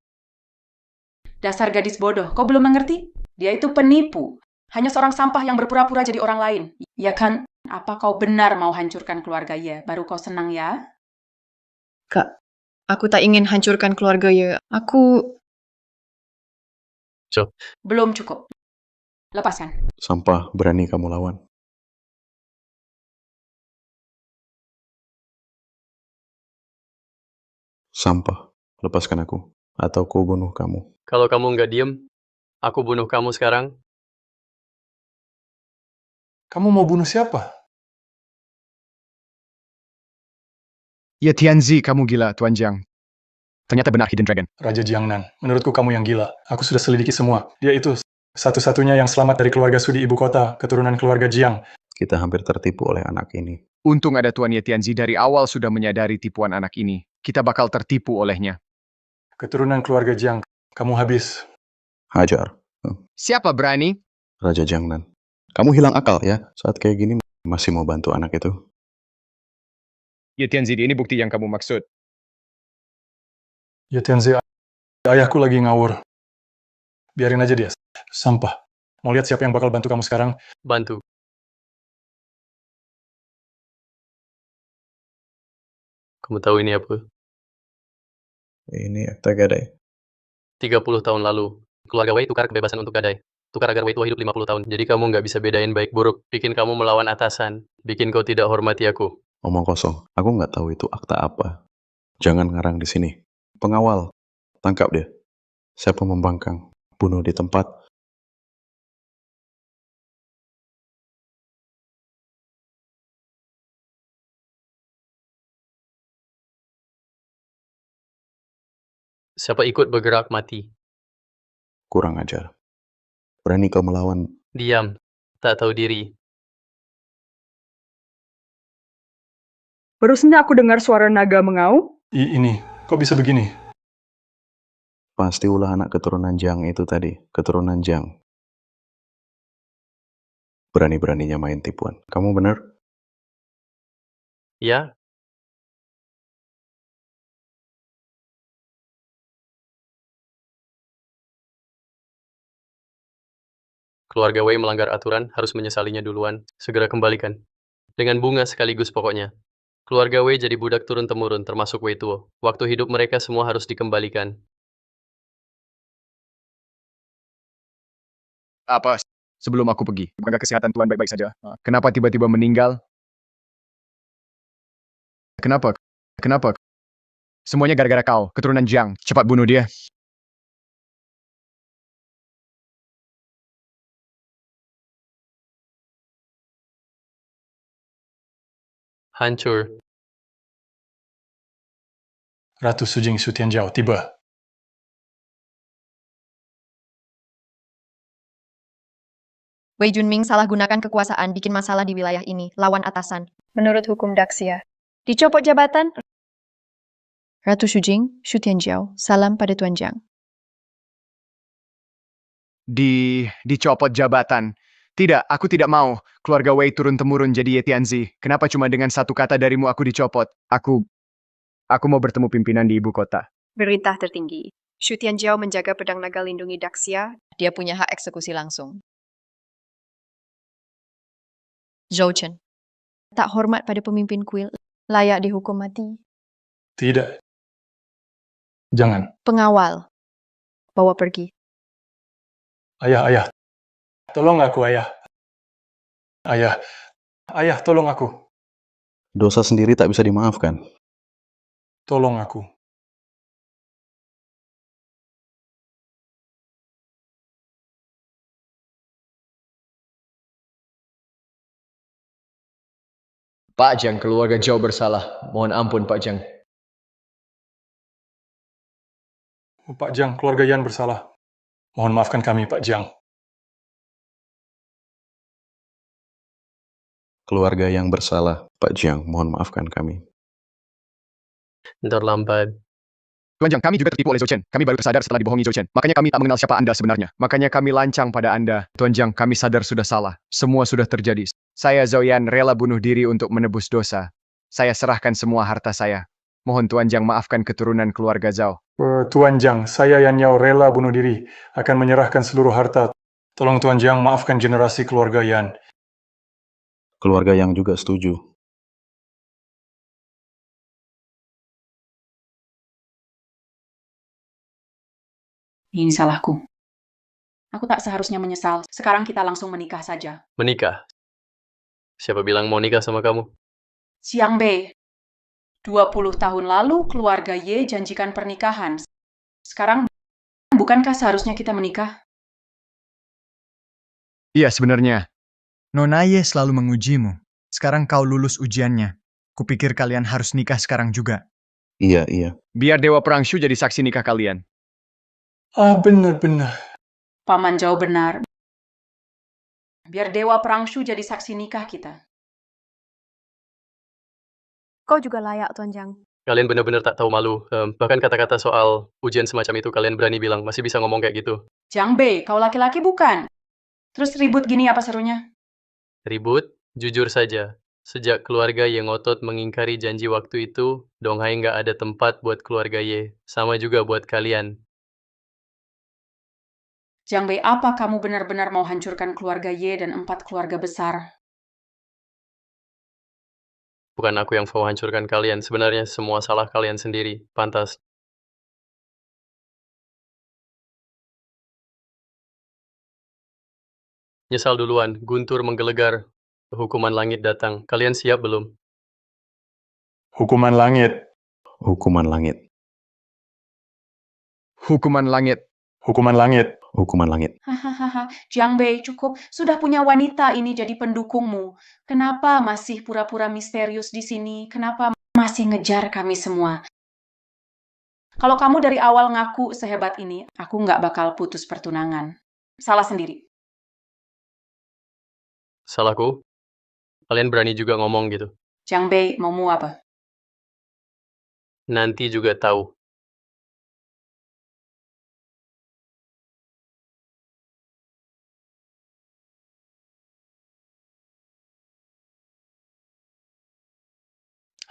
Dasar gadis bodoh, kau belum mengerti? Dia itu penipu. Hanya seorang sampah yang berpura-pura jadi orang lain. Ya kan? Apa kau benar mau hancurkan keluarga Ye? Baru kau senang ya? Kak, aku tak ingin hancurkan keluarga Ye. Aku... Belum cukup. Lepaskan. Sampah, berani kamu lawan. Sampah, lepaskan aku. Atau ku bunuh kamu. Kalau kamu nggak diem, aku bunuh kamu sekarang. Kamu mau bunuh siapa? Ye Tianzi, kamu gila, Tuan Jiang. Ternyata benar Hidden Dragon. Raja Jiangnan. Menurutku kamu yang gila. Aku sudah selidiki semua. Dia itu satu-satunya yang selamat dari keluarga Su di ibu kota, keturunan keluarga Jiang. Kita hampir tertipu oleh anak ini. Untung ada Tuan Ye Tianzi dari awal sudah menyadari tipuan anak ini. Kita bakal tertipu olehnya. Keturunan keluarga Jiang. Kamu habis. Hajar. Siapa berani? Raja Jiangnan. Kamu hilang akal ya? Saat kayak gini masih mau bantu anak itu. Ye Tianzi, ini bukti yang kamu maksud. Ye Tianzi, ayahku lagi ngawur. Biarin aja dia. Sampah. Mau lihat siapa yang bakal bantu kamu sekarang? Bantu. Kamu tahu ini apa? Ini akta gadai. 30 tahun lalu, keluarga Wei tukar kebebasan untuk gadai. Tukar agar Wei tua hidup 50 tahun. Jadi kamu nggak bisa bedain baik buruk. Bikin kamu melawan atasan. Bikin kau tidak hormati aku. Omong kosong. Aku nggak tahu itu akta apa. Jangan ngarang di sini. Pengawal. Tangkap dia. Siapa membangkang? Bunuh di tempat. Siapa ikut bergerak mati. Kurang ajar. Berani kau melawan. Diam. Tak tahu diri. Barusan aku dengar suara naga mengaum. Ini, kok bisa begini? Pasti ulah anak keturunan Jiang itu tadi. Keturunan Jiang. Berani-beraninya main tipuan. Kamu benar? Ya, keluarga Wei melanggar aturan, harus menyesalinya duluan. Segera kembalikan. Dengan bunga sekaligus pokoknya. Keluarga Wei jadi budak turun-temurun, termasuk Wei Tuo. Waktu hidup mereka semua harus dikembalikan. Apa? Sebelum aku pergi. Bukankah kesehatan Tuan baik-baik saja? Kenapa tiba-tiba meninggal? Kenapa? Kenapa? Semuanya gara-gara kau, keturunan Jiang. Cepat bunuh dia. Hancur. Ratu Sujing Su Tianjiao tiba. Wei Junming salah gunakan kekuasaan bikin masalah di wilayah ini, lawan atasan. Menurut hukum Daxia, Dicopot jabatan? Ratu Shujing, Shu Tianjiao, salam pada Tuan Jiang. Dicopot jabatan. Tidak, aku tidak mau. Keluarga Wei turun-temurun jadi Ye Tianzi. Kenapa cuma dengan satu kata darimu aku dicopot? Aku mau bertemu pimpinan di ibu kota. Perintah tertinggi. Shu Tianjiao menjaga pedang naga lindungi Daxia. Dia punya hak eksekusi langsung. Zhou Chen. Tak hormat pada pemimpin kuil. Layak dihukum mati. Tidak. Jangan. Pengawal. Bawa pergi. Ayah. Tolong aku, ayah. Ayah, tolong aku. Dosa sendiri tak bisa dimaafkan. Tolong aku. Pak Jiang, keluarga Zhou bersalah. Mohon ampun, Pak Jiang. Pak Jiang, keluarga Yan bersalah. Mohon maafkan kami, Pak Jiang. Keluarga yang bersalah, Pak Jiang, mohon maafkan kami. Terlambat. Tuan Jiang, kami juga tertipu oleh Zhou Chen. Kami baru tersadar setelah dibohongi Zhou Chen. Makanya kami tak mengenal siapa Anda sebenarnya. Makanya kami lancang pada Anda. Tuan Jiang, kami sadar sudah salah. Semua sudah terjadi. Saya Zhou Yan rela bunuh diri untuk menebus dosa. Saya serahkan semua harta saya. Mohon Tuan Jiang maafkan keturunan keluarga Zhao. Tuan Jiang, saya Yan Yao rela bunuh diri, akan menyerahkan seluruh harta. Tolong Tuan Jiang maafkan generasi keluarga Yan. Keluarga yang juga setuju. Ini salahku. Aku tak seharusnya menyesal. Sekarang kita langsung menikah saja. Menikah? Siapa bilang mau nikah sama kamu? Xiang Bei, 20 tahun lalu keluarga Ye janjikan pernikahan. Sekarang, bukankah seharusnya kita menikah? Iya, sebenarnya. Nona Ye selalu mengujimu. Sekarang kau lulus ujiannya. Kupikir kalian harus nikah sekarang juga. Iya. Biar Dewa Perang Shu jadi saksi nikah kalian. Benar. Paman Zhao benar. Biar Dewa Perang Shu jadi saksi nikah kita. Kau juga layak, Tuan Jiang. Kalian benar-benar tak tahu malu. Bahkan kata-kata soal ujian semacam itu kalian berani bilang. Masih bisa ngomong kayak gitu. Xiang Bei, kau laki-laki bukan? Terus ribut gini apa serunya? Ribut? Jujur saja. Sejak keluarga Ye ngotot mengingkari janji waktu itu, Donghai nggak ada tempat buat keluarga Ye. Sama juga buat kalian. Xiang Bei, apa kamu benar-benar mau hancurkan keluarga Ye dan 4 keluarga besar? Bukan aku yang mau hancurkan kalian. Sebenarnya semua salah kalian sendiri. Pantas. Nyesal duluan. Guntur menggelegar. Hukuman langit datang. Kalian siap belum? Hukuman langit. Hukuman langit. Hukuman langit. Hukuman langit. Hukuman langit. Hahaha, Xiang Bei, cukup. Sudah punya wanita ini jadi pendukungmu. Kenapa masih pura-pura misterius di sini? Kenapa masih ngejar kami semua? Kalau kamu dari awal ngaku sehebat ini, aku nggak bakal putus pertunangan. Salah sendiri. Salahku? Kalian berani juga ngomong gitu. Xiang Bei, maumu apa? Nanti juga tahu.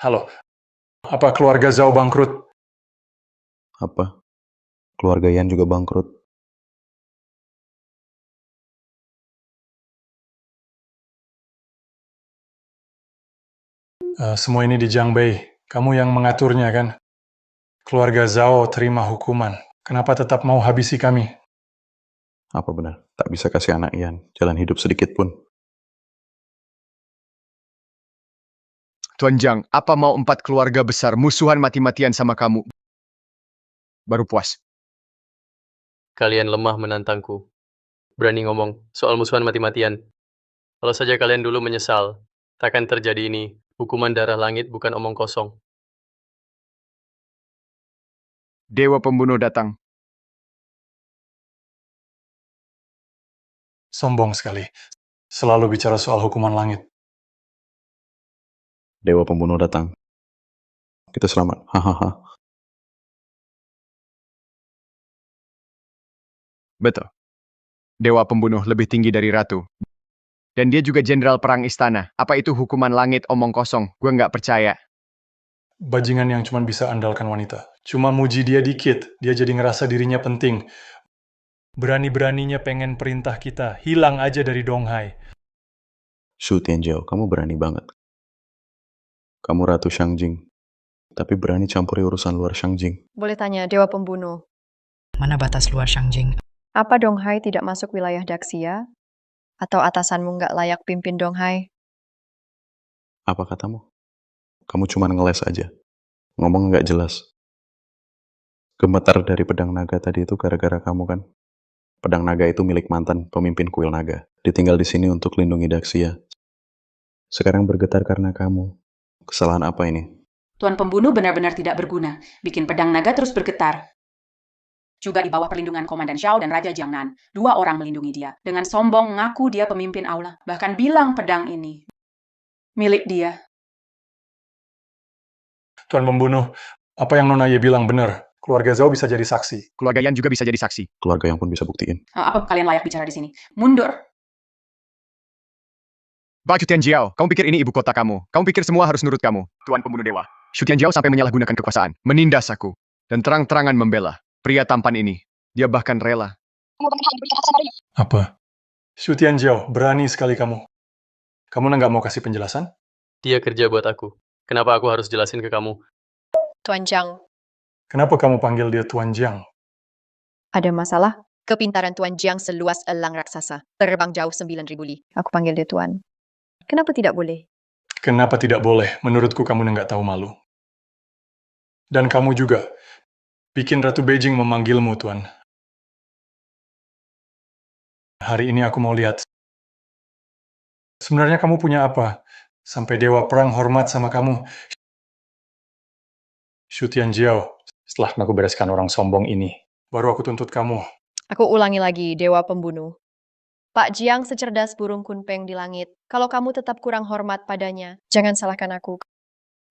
Halo. Apa keluarga Zhao bangkrut? Apa? Keluarga Yan juga bangkrut. Semua ini di Jiang Bei. Kamu yang mengaturnya, kan? Keluarga Zhao terima hukuman. Kenapa tetap mau habisi kami? Apa benar? Tak bisa kasih anak Yan jalan hidup sedikit pun. Tuan Jiang, apa mau 4 keluarga besar musuhan mati-matian sama kamu? Baru puas. Kalian lemah menantangku. Berani ngomong soal musuhan mati-matian. Kalau saja kalian dulu menyesal, takkan terjadi ini. Hukuman darah langit bukan omong kosong. Dewa pembunuh datang. Sombong sekali. Selalu bicara soal hukuman langit. Dewa pembunuh datang. Kita selamat. Hahaha. Betul. Dewa pembunuh lebih tinggi dari ratu. Dan dia juga jenderal perang istana. Apa itu hukuman langit omong kosong? Gue nggak percaya. Bajingan yang cuma bisa andalkan wanita. Cuma muji dia dikit, dia jadi ngerasa dirinya penting. Berani-beraninya pengen perintah kita, hilang aja dari Donghai. Shu Tianjiao, kamu berani banget. Kamu Ratu Shangjing, tapi berani campuri urusan luar Shangjing. Boleh tanya, Dewa Pembunuh. Mana batas luar Shangjing? Apa Donghai tidak masuk wilayah Daxia? Atau atasanmu nggak layak pimpin Donghai? Apa katamu? Kamu cuma ngeles aja. Ngomong nggak jelas. Gemetar dari pedang naga tadi itu gara-gara kamu kan? Pedang naga itu milik mantan pemimpin kuil naga. Ditinggal di sini untuk lindungi Daxia. Sekarang bergetar karena kamu. Kesalahan apa ini? Tuan Pembunuh benar-benar tidak berguna. Bikin pedang naga terus bergetar. Juga di bawah perlindungan Komandan Xiao dan Raja Jiangnan. 2 orang melindungi dia. Dengan sombong ngaku dia pemimpin aula. Bahkan bilang pedang ini milik dia. Tuan Pembunuh, apa yang Nona Ye bilang benar. Keluarga Zhao bisa jadi saksi. Keluarga Yan juga bisa jadi saksi. Keluarga yang pun bisa buktiin. Apa kalian layak bicara di sini? Mundur. Pak Shu Tianjiao, kamu pikir ini ibu kota kamu? Kamu pikir semua harus nurut kamu? Tuan Pembunuh Dewa. Shu Tianjiao sampai menyalahgunakan kekuasaan, menindas aku, dan terang-terangan membela pria tampan ini. Dia bahkan rela. Apa? Shu Tianjiao, berani sekali kamu. Kamu nggak mau kasih penjelasan? Dia kerja buat aku. Kenapa aku harus jelasin ke kamu? Tuan Jiang, Kenapa kamu panggil dia Tuan Jiang? ada masalah? Kepintaran Tuan Jiang seluas elang raksasa. Terbang jauh 9.000 li. Aku panggil dia Tuan. Kenapa tidak boleh? Kenapa tidak boleh? Menurutku kamu nggak tahu malu. Dan kamu juga. Bikin Ratu Beijing memanggilmu, Tuan. Hari ini aku mau lihat. Sebenarnya kamu punya apa? Sampai Dewa Perang hormat sama kamu. Shu Tianjiao, setelah aku bereskan orang sombong ini, baru aku tuntut kamu. Aku ulangi lagi, Dewa Pembunuh. Pak Jiang secerdas burung kunpeng di langit. Kalau kamu tetap kurang hormat padanya, jangan salahkan aku.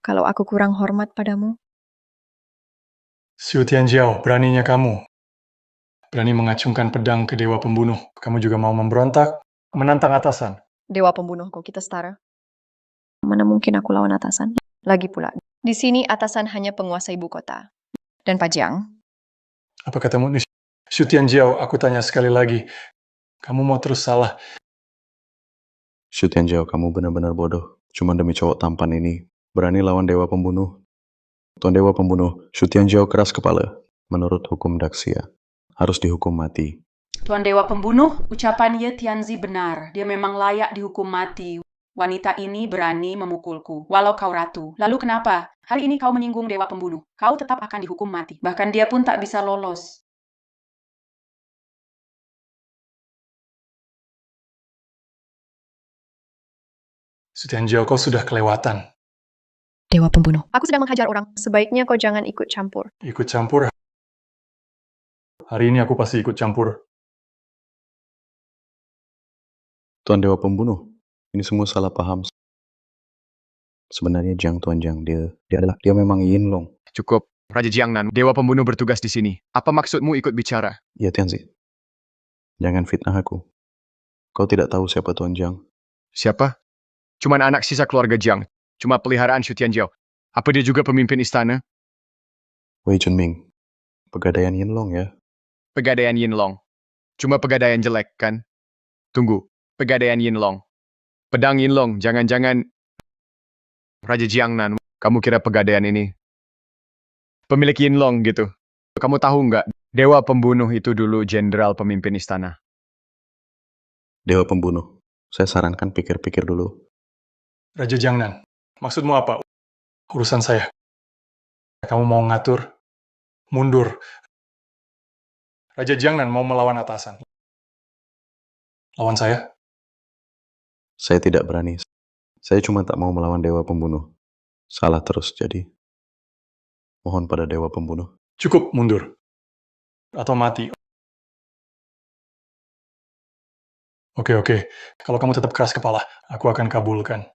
Kalau aku kurang hormat padamu, Shu Tianjiao, beraninya kamu. Berani mengacungkan pedang ke Dewa Pembunuh. Kamu juga mau memberontak, menantang atasan. Dewa Pembunuh kok kita setara. Mana mungkin aku lawan atasan? Lagi pula, di sini atasan hanya penguasa ibu kota. Dan Pak Jiang, Apa katamu? Shu Tianjiao, aku tanya sekali lagi. Kamu mau terus salah. Shu Tianjiao, kamu benar-benar bodoh. Cuma demi cowok tampan ini, berani lawan Dewa Pembunuh. Tuan Dewa Pembunuh, Shu Tianjiao keras kepala. Menurut hukum Daxia, harus dihukum mati. Tuan Dewa Pembunuh, ucapan Ye Tianzi benar. Dia memang layak dihukum mati. Wanita ini berani memukulku, walau kau ratu. Lalu kenapa? Hari ini kau menyinggung Dewa Pembunuh. Kau tetap akan dihukum mati. Bahkan dia pun tak bisa lolos. Shu Tianjiao, kau sudah kelewatan. Dewa Pembunuh. Aku sedang menghajar orang. Sebaiknya kau jangan ikut campur. Ikut campur. Hari ini aku pasti ikut campur. Tuan Dewa Pembunuh, ini semua salah paham. Sebenarnya Tuan Jiang, dia memang Yin Long. Cukup. Raja Jiangnan, Dewa Pembunuh bertugas di sini. Apa maksudmu ikut bicara? Ya Tianzi, jangan fitnah aku. Kau tidak tahu siapa Tuan Jiang. Siapa? Cuman anak sisa keluarga Jiang. Cuma peliharaan Shu Tianjiao. Apa dia juga pemimpin istana? Wei Junming, pegadaian Yin Long ya. Pegadaian Yin Long. Cuma pegadaian jelek, kan? Tunggu, pegadaian Yin Long. Pedang Yin Long, jangan-jangan Raja Jiangnan, kamu kira pegadaian ini pemilik Yin Long gitu. Kamu tahu nggak, Dewa Pembunuh itu dulu jenderal pemimpin istana. Dewa Pembunuh, saya sarankan pikir-pikir dulu. Raja Jiangnan, maksudmu apa? Urusan saya. Kamu mau ngatur? Mundur. Raja Jiangnan mau melawan atasan. Lawan saya? Saya tidak berani. Saya cuma tak mau melawan Dewa Pembunuh. Salah terus jadi. Mohon pada Dewa Pembunuh. Cukup mundur. Atau mati. Oke. Kalau kamu tetap keras kepala, aku akan kabulkan.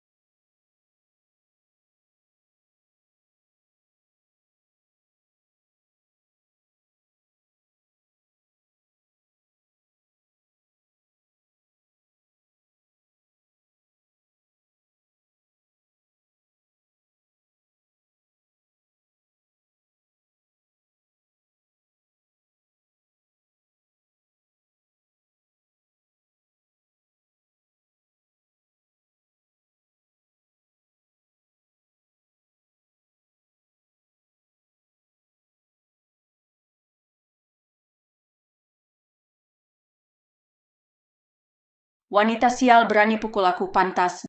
Wanita sial berani pukul aku, pantas.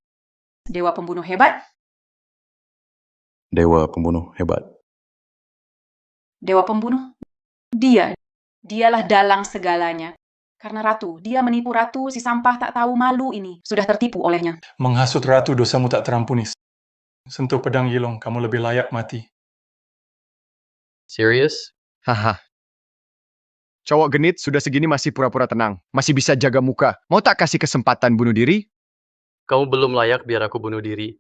Dewa pembunuh hebat? Dewa pembunuh hebat. Dewa pembunuh? Dialah dalang segalanya. Karena ratu, dia menipu ratu, si sampah tak tahu malu ini. Sudah tertipu olehnya. Menghasut ratu, dosamu tak terampuni. Sentuh pedang Yilong, kamu lebih layak mati. Serius? Haha. Cowok genit sudah segini masih pura-pura tenang. Masih bisa jaga muka. Mau tak kasih kesempatan bunuh diri? Kamu belum layak biar aku bunuh diri.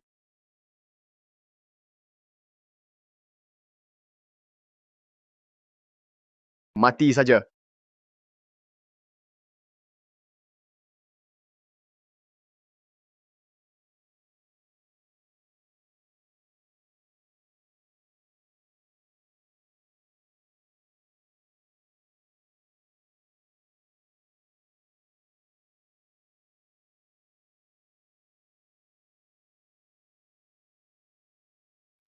Mati saja.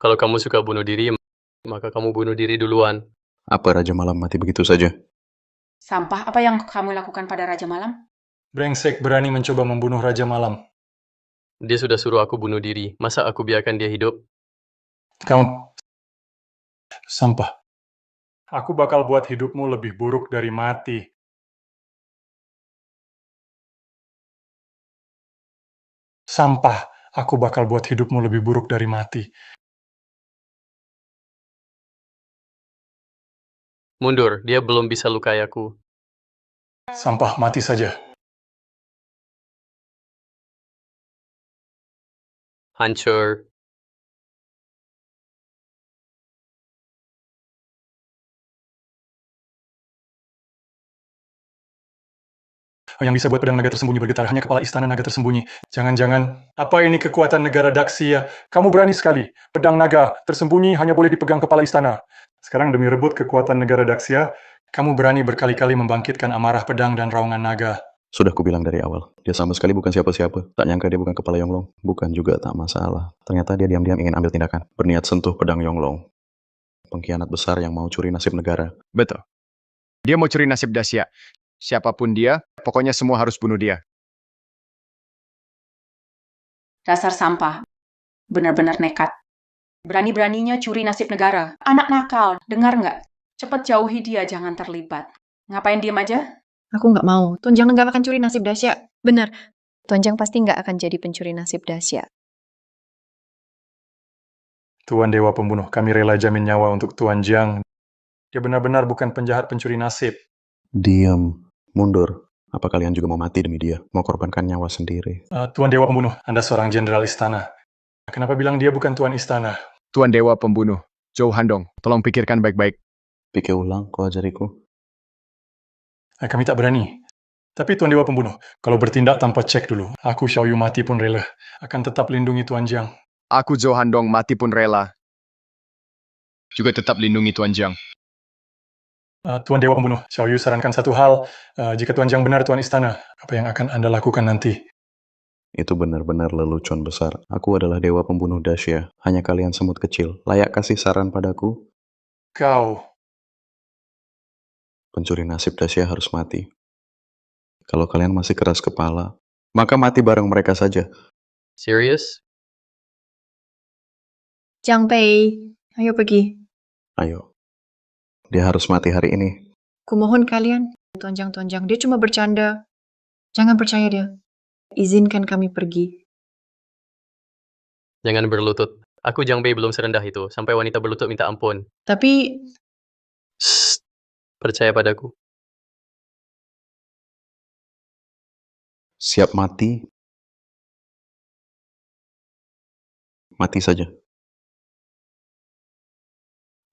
Kalau kamu suka bunuh diri, maka kamu bunuh diri duluan. Apa Raja Malam mati begitu saja? Sampah, apa yang kamu lakukan pada Raja Malam? Brengsek berani mencoba membunuh Raja Malam. Dia sudah suruh aku bunuh diri. Masa aku biarkan dia hidup? Kamu... Sampah. Aku bakal buat hidupmu lebih buruk dari mati. Sampah. Aku bakal buat hidupmu lebih buruk dari mati. Mundur, dia belum bisa lukai aku. Sampah, mati saja. Hancur. Yang bisa buat pedang naga tersembunyi bergetar hanya kepala istana naga tersembunyi. Jangan-jangan, apa ini kekuatan negara Daxia? Kamu berani sekali. Pedang naga tersembunyi hanya boleh dipegang kepala istana. Sekarang demi rebut kekuatan negara Daxia, kamu berani berkali-kali membangkitkan amarah pedang dan raungan naga. Sudah kubilang dari awal, dia sama sekali bukan siapa-siapa. Tak nyangka dia bukan kepala Yonglong. Bukan juga tak masalah. Ternyata dia diam-diam ingin ambil tindakan. Berniat sentuh pedang Yonglong. Pengkhianat besar yang mau curi nasib negara. Betul. Dia mau curi nasib Dacia. Siapapun dia, pokoknya semua harus bunuh dia. Dasar sampah. Benar-benar nekat. Berani-beraninya curi nasib negara. Anak nakal, dengar nggak? Cepat jauhi dia, jangan terlibat. Ngapain diem aja? Aku nggak mau. Tunjang nggak akan curi nasib Dasya. Benar, Tuanjang pasti nggak akan jadi pencuri nasib Dacia. Tuan Dewa Pembunuh, kami rela jamin nyawa untuk Tuan Jiang. Dia benar-benar bukan penjahat pencuri nasib. Diam. Mundur. Apa kalian juga mau mati demi dia? Mau korbankan nyawa sendiri? Tuan Dewa Pembunuh, Anda seorang jenderal istana. Kenapa bilang dia bukan tuan istana? Tuan Dewa Pembunuh, Zhou Handong, tolong pikirkan baik-baik. Pikir ulang, kau ajariku. Kami tak berani. Tapi Tuan Dewa Pembunuh, kalau bertindak tanpa cek dulu, aku Xiaoyu mati pun rela. Akan tetap lindungi Tuan Jiang. Aku Zhou Handong mati pun rela. Juga tetap lindungi Tuan Jiang. Tuan Dewa Pembunuh, Xiaoyu sarankan satu hal. Jika Tuan Jiang benar Tuan Istana, apa yang akan Anda lakukan nanti? Itu benar-benar lelucon besar. Aku adalah Dewa Pembunuh Dacia. Hanya kalian semut kecil. Layak kasih saran padaku? Kau. Pencuri nasib Dacia harus mati. Kalau kalian masih keras kepala, maka mati bareng mereka saja. Serius? Jiang Pei, ayo pergi. Ayo. Dia harus mati hari ini. Kumohon kalian. Tuanjang, dia cuma bercanda. Jangan percaya dia. Izinkan kami pergi. Jangan berlutut. Aku Jiang Bei belum serendah itu, sampai wanita berlutut minta ampun. Tapi, Shh. Percaya padaku. Siap mati? Mati saja.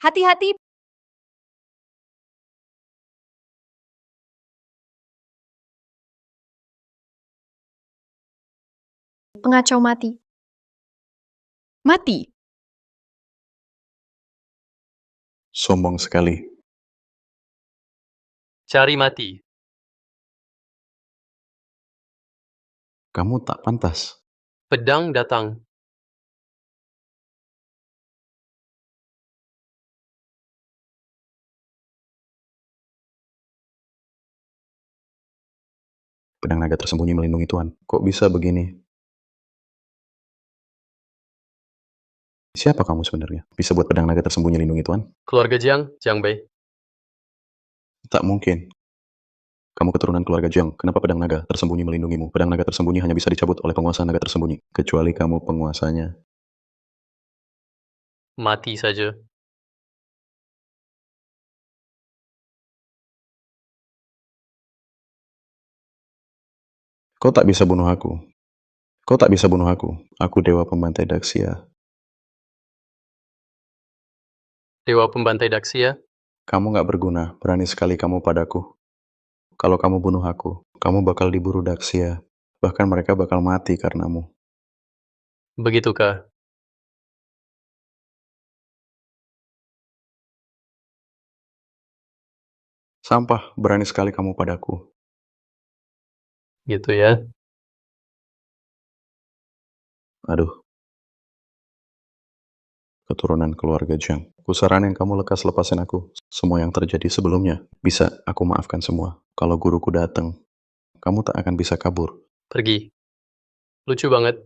Hati-hati! Pengacau mati. Mati! Sombong sekali. Cari mati. Kamu tak pantas. Pedang datang. pedang naga tersembunyi melindungi Tuan. Kok bisa begini? Siapa kamu sebenarnya? Bisa buat pedang naga tersembunyi lindungi Tuan? Keluarga Jiang, Jiang Bei. Tak mungkin. Kamu keturunan keluarga Jiang. Kenapa pedang naga tersembunyi melindungimu? Pedang naga tersembunyi hanya bisa dicabut oleh penguasa naga tersembunyi. Kecuali kamu penguasanya. Mati saja. Kau tak bisa bunuh aku. Kau tak bisa bunuh aku. Aku dewa pembantai Daxia. Dewa pembantai Daxia? Kamu gak berguna. Berani sekali kamu padaku. Kalau kamu bunuh aku, kamu bakal diburu Daxia. Bahkan mereka bakal mati karenamu. Begitukah? Sampah, berani sekali kamu padaku. Gitu ya. Aduh. Keturunan keluarga Jiang. Kusaranin kamu lekas lepasin aku. Semua yang terjadi sebelumnya, bisa aku maafkan semua. Kalau guruku datang, kamu tak akan bisa kabur. Pergi. Lucu banget.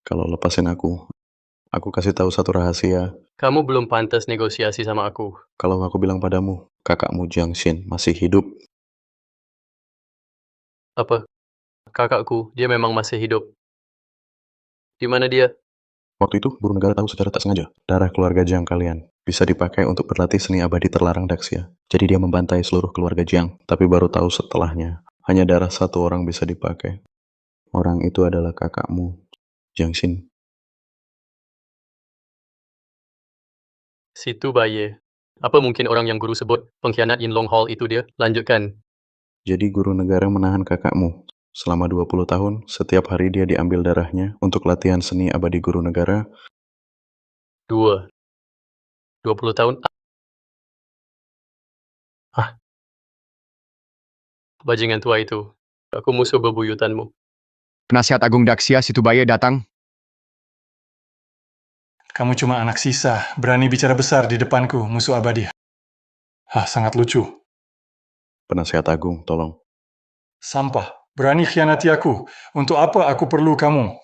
Kalau lepasin aku kasih tahu satu rahasia. Kamu belum pantas negosiasi sama aku. Kalau aku bilang padamu, kakakmu Jiang Xin masih hidup. Apa? Kakakku, dia memang masih hidup. Di mana dia? Waktu itu, guru negara tahu secara tak sengaja. Darah keluarga Jiang kalian bisa dipakai untuk berlatih seni abadi terlarang Daxia. Jadi dia membantai seluruh keluarga Jiang, tapi baru tahu setelahnya. Hanya darah satu orang bisa dipakai. Orang itu adalah kakakmu, Jiang Xin. Situ Baye. Apa mungkin orang yang guru sebut pengkhianat Yinlong Hall itu dia? Lanjutkan. Jadi guru negara menahan kakakmu. Selama 20 tahun, setiap hari dia diambil darahnya untuk latihan seni abadi guru negara. 20 tahun? Ah. Bajingan tua itu. Aku musuh bebuyutanmu. Penasihat Agung Daxia Situbaya datang. Kamu cuma anak sisa, berani bicara besar di depanku, musuh abadi. Sangat lucu. Penasihat Agung, tolong. Sampah, berani khianati aku. Untuk apa aku perlu kamu?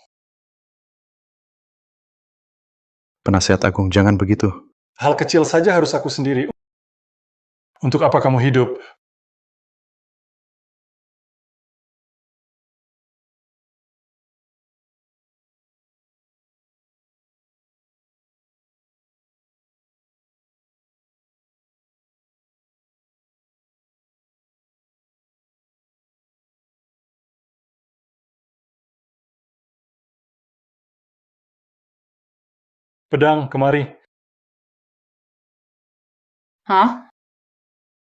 Penasihat Agung, jangan begitu. Hal kecil saja harus aku sendiri. Untuk apa kamu hidup? Pedang, kemari. Hah?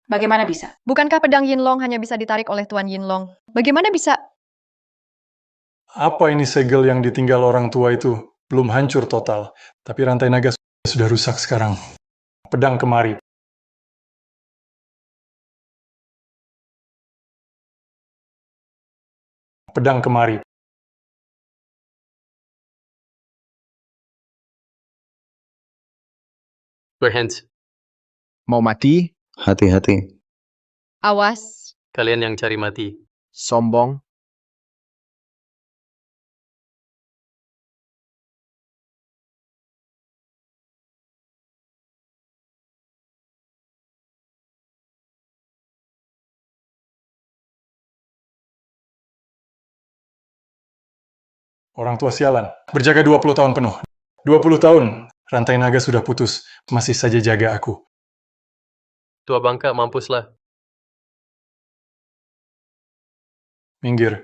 Bagaimana bisa? Bukankah pedang Yinlong hanya bisa ditarik oleh Tuan Yinlong? Bagaimana bisa? Apa ini segel yang ditinggal orang tua itu? Belum hancur total, tapi rantai naga sudah rusak sekarang. Pedang kemari. Pedang kemari. Berhands. Mau mati? Hati-hati. Awas. Kalian yang cari mati. Sombong. Orang tua sialan. Berjaga 20 tahun penuh. 20 tahun. Rantai naga sudah putus. Masih saja jaga aku. Tua bangka, mampuslah. Minggir.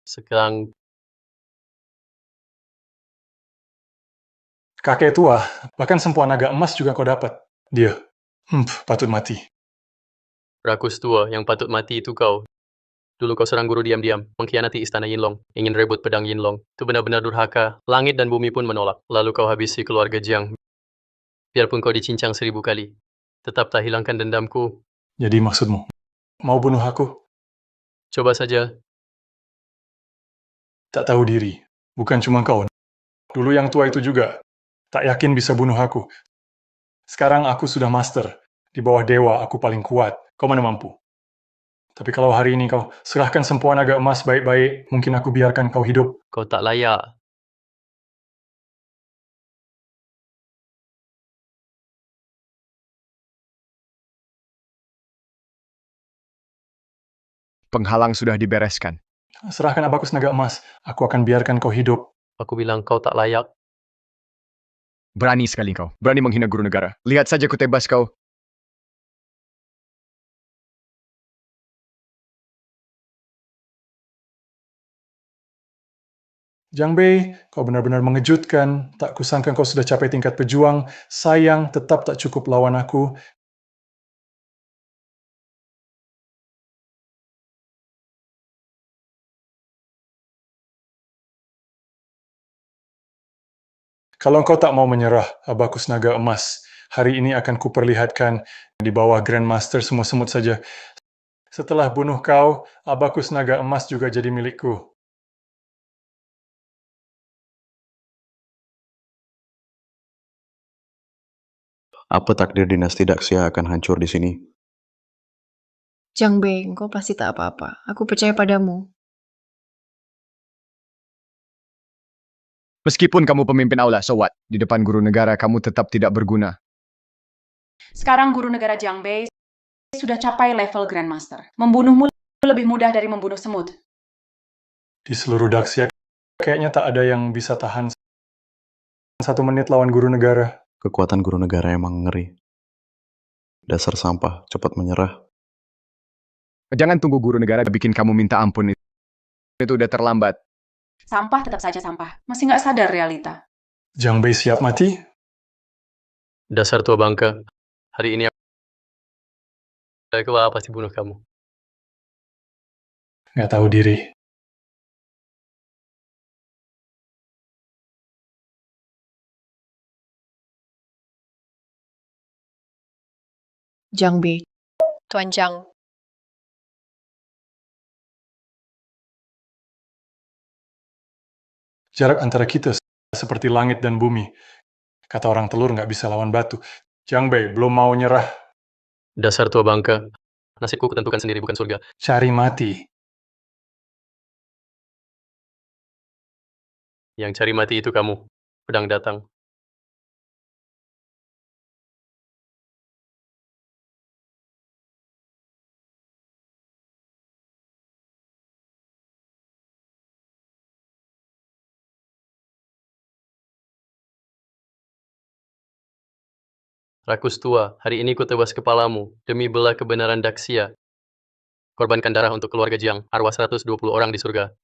Sekarang Kakek tua, bahkan sempuan naga emas juga kau dapat. Dia, patut mati. rakus tua yang patut mati itu kau. Dulu kau serang guru diam-diam, mengkhianati istana Yinlong, ingin rebut pedang Yinlong. Itu benar-benar durhaka. Langit dan bumi pun menolak. Lalu kau habisi keluarga Jiang. Biarpun kau dicincang 1000 kali. Tetap tak hilangkan dendamku. Jadi maksudmu, mau bunuh aku? Coba saja. Tak tahu diri. Bukan cuma kau. Dulu yang tua itu juga tak yakin bisa bunuh aku. Sekarang aku sudah master. Di bawah dewa aku paling kuat. Kau mana mampu? Tapi kalau hari ini kau serahkan semua naga emas baik-baik, mungkin aku biarkan kau hidup. Kau tak layak. Penghalang sudah dibereskan. Serahkan Abakus naga emas. Aku akan biarkan kau hidup. Aku bilang kau tak layak. Berani sekali kau. Berani menghina guru negara. Lihat saja ku tebas kau. Jiang Bei, kau benar-benar mengejutkan. Tak kusangka kau sudah capai tingkat pejuang. Sayang, tetap tak cukup lawan aku. Kalau kau tak mau menyerah, Abakus naga emas, hari ini akan kuperlihatkan di bawah Grandmaster semua semut saja. Setelah bunuh kau, Abakus naga emas juga jadi milikku. Apa takdir dinasti Daxia akan hancur di sini? Jiang Bei, engkau pasti tak apa-apa. Aku percaya padamu. Meskipun kamu pemimpin aula, so what? Di depan guru negara, kamu tetap tidak berguna. Sekarang guru negara Jiang Bei sudah capai level Grandmaster. Membunuhmu lebih mudah dari membunuh semut. Di seluruh Daxia, kayaknya tak ada yang bisa tahan 1 menit lawan guru negara. Kekuatan guru negara emang ngeri. Dasar sampah, cepat menyerah. Jangan tunggu guru negara bikin kamu minta ampun. Itu udah terlambat. Sampah tetap saja sampah. Masih nggak sadar realita. Jiang Bei siap mati? Dasar tua bangka. Hari ini aku pasti bunuh kamu. Nggak tahu diri. Jiang Bei. Tuan Jiang, Jarak antara kita seperti langit dan bumi. Kata orang telur nggak bisa lawan batu. Jiang Bei belum mau nyerah. Dasar tua bangka. Nasibku kutentukan sendiri, bukan surga. Cari mati. Yang cari mati itu kamu. Pedang datang. Rakus tua, hari ini ku tebas kepalamu, demi bela kebenaran Daxia. Korbankan darah untuk keluarga Jiang, arwah 120 orang di surga.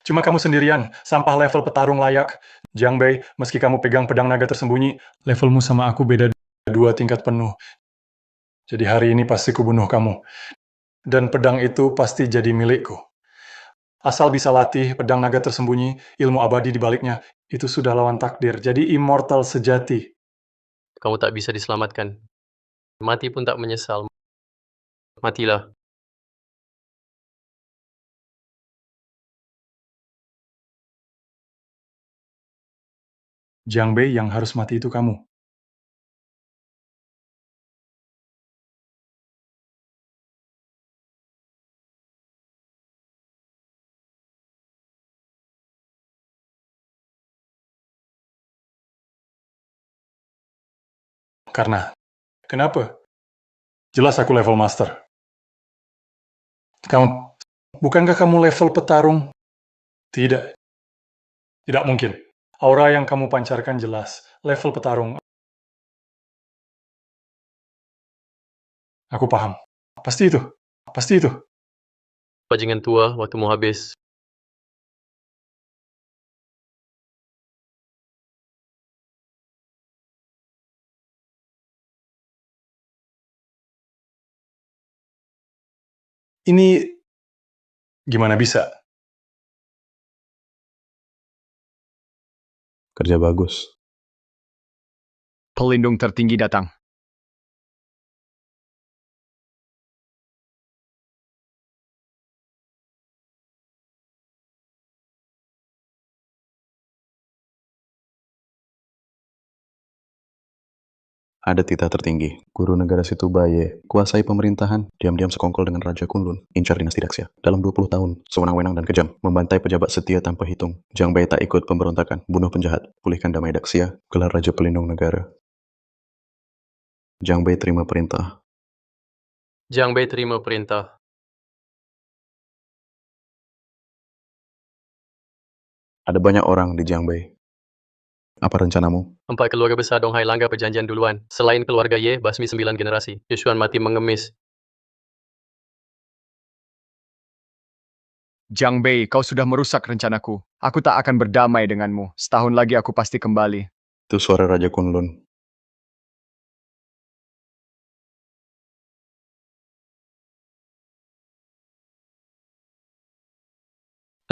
Cuma kamu sendirian, sampah level petarung layak. Jiang Bei, meski kamu pegang pedang naga tersembunyi, levelmu sama aku beda 2 tingkat penuh. Jadi hari ini pasti kubunuh kamu. Dan pedang itu pasti jadi milikku. Asal bisa latih pedang naga tersembunyi, ilmu abadi di baliknya, itu sudah lawan takdir. Jadi immortal sejati. Kamu tak bisa diselamatkan. Mati pun tak menyesal. Matilah. Jiang Bei yang harus mati itu kamu. Karena, kenapa? Jelas aku level master. Bukankah kamu level petarung? Tidak. Tidak mungkin. Aura yang kamu pancarkan jelas. Level petarung. Aku paham. Pasti itu. Pasti itu. Bajingan tua, waktumu habis. Ini gimana bisa? Kerja bagus. Pelindung tertinggi datang. Ada titah tertinggi, guru negara Situbaye, kuasai pemerintahan, diam-diam sekongkol dengan Raja Kunlun, incar dinasti Daxia. Dalam 20 tahun, sewenang-wenang dan kejam, membantai pejabat setia tanpa hitung. Jiang Bei tak ikut pemberontakan, bunuh penjahat, pulihkan damai Daxia, gelar Raja Pelindung Negara. Jiang Bei terima perintah. Jiang Bei terima perintah. Ada banyak orang di Jiang Bei. Apa rencanamu? 4 keluarga besar Donghai langgar perjanjian duluan. Selain keluarga Ye, basmi 9 generasi. Yushuan mati mengemis. Jiang Bei, kau sudah merusak rencanaku. Aku tak akan berdamai denganmu. Setahun lagi aku pasti kembali. Itu suara Raja Kunlun.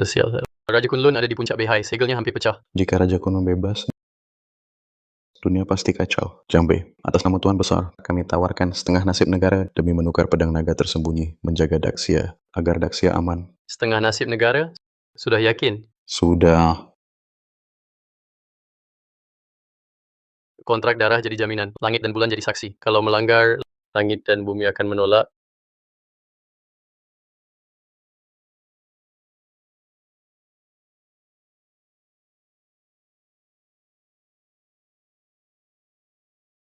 Sial. Raja Kunlun ada di puncak Beihai. Segelnya hampir pecah. Jika Raja Kunlun bebas, dunia pasti kacau. Jiang Bei, atas nama Tuan Besar, kami tawarkan setengah nasib negara demi menukar pedang naga tersembunyi, menjaga Daxia, agar Daxia aman. Setengah nasib negara? Sudah yakin? Sudah. Kontrak darah jadi jaminan. Langit dan bulan jadi saksi. Kalau melanggar, langit dan bumi akan menolak.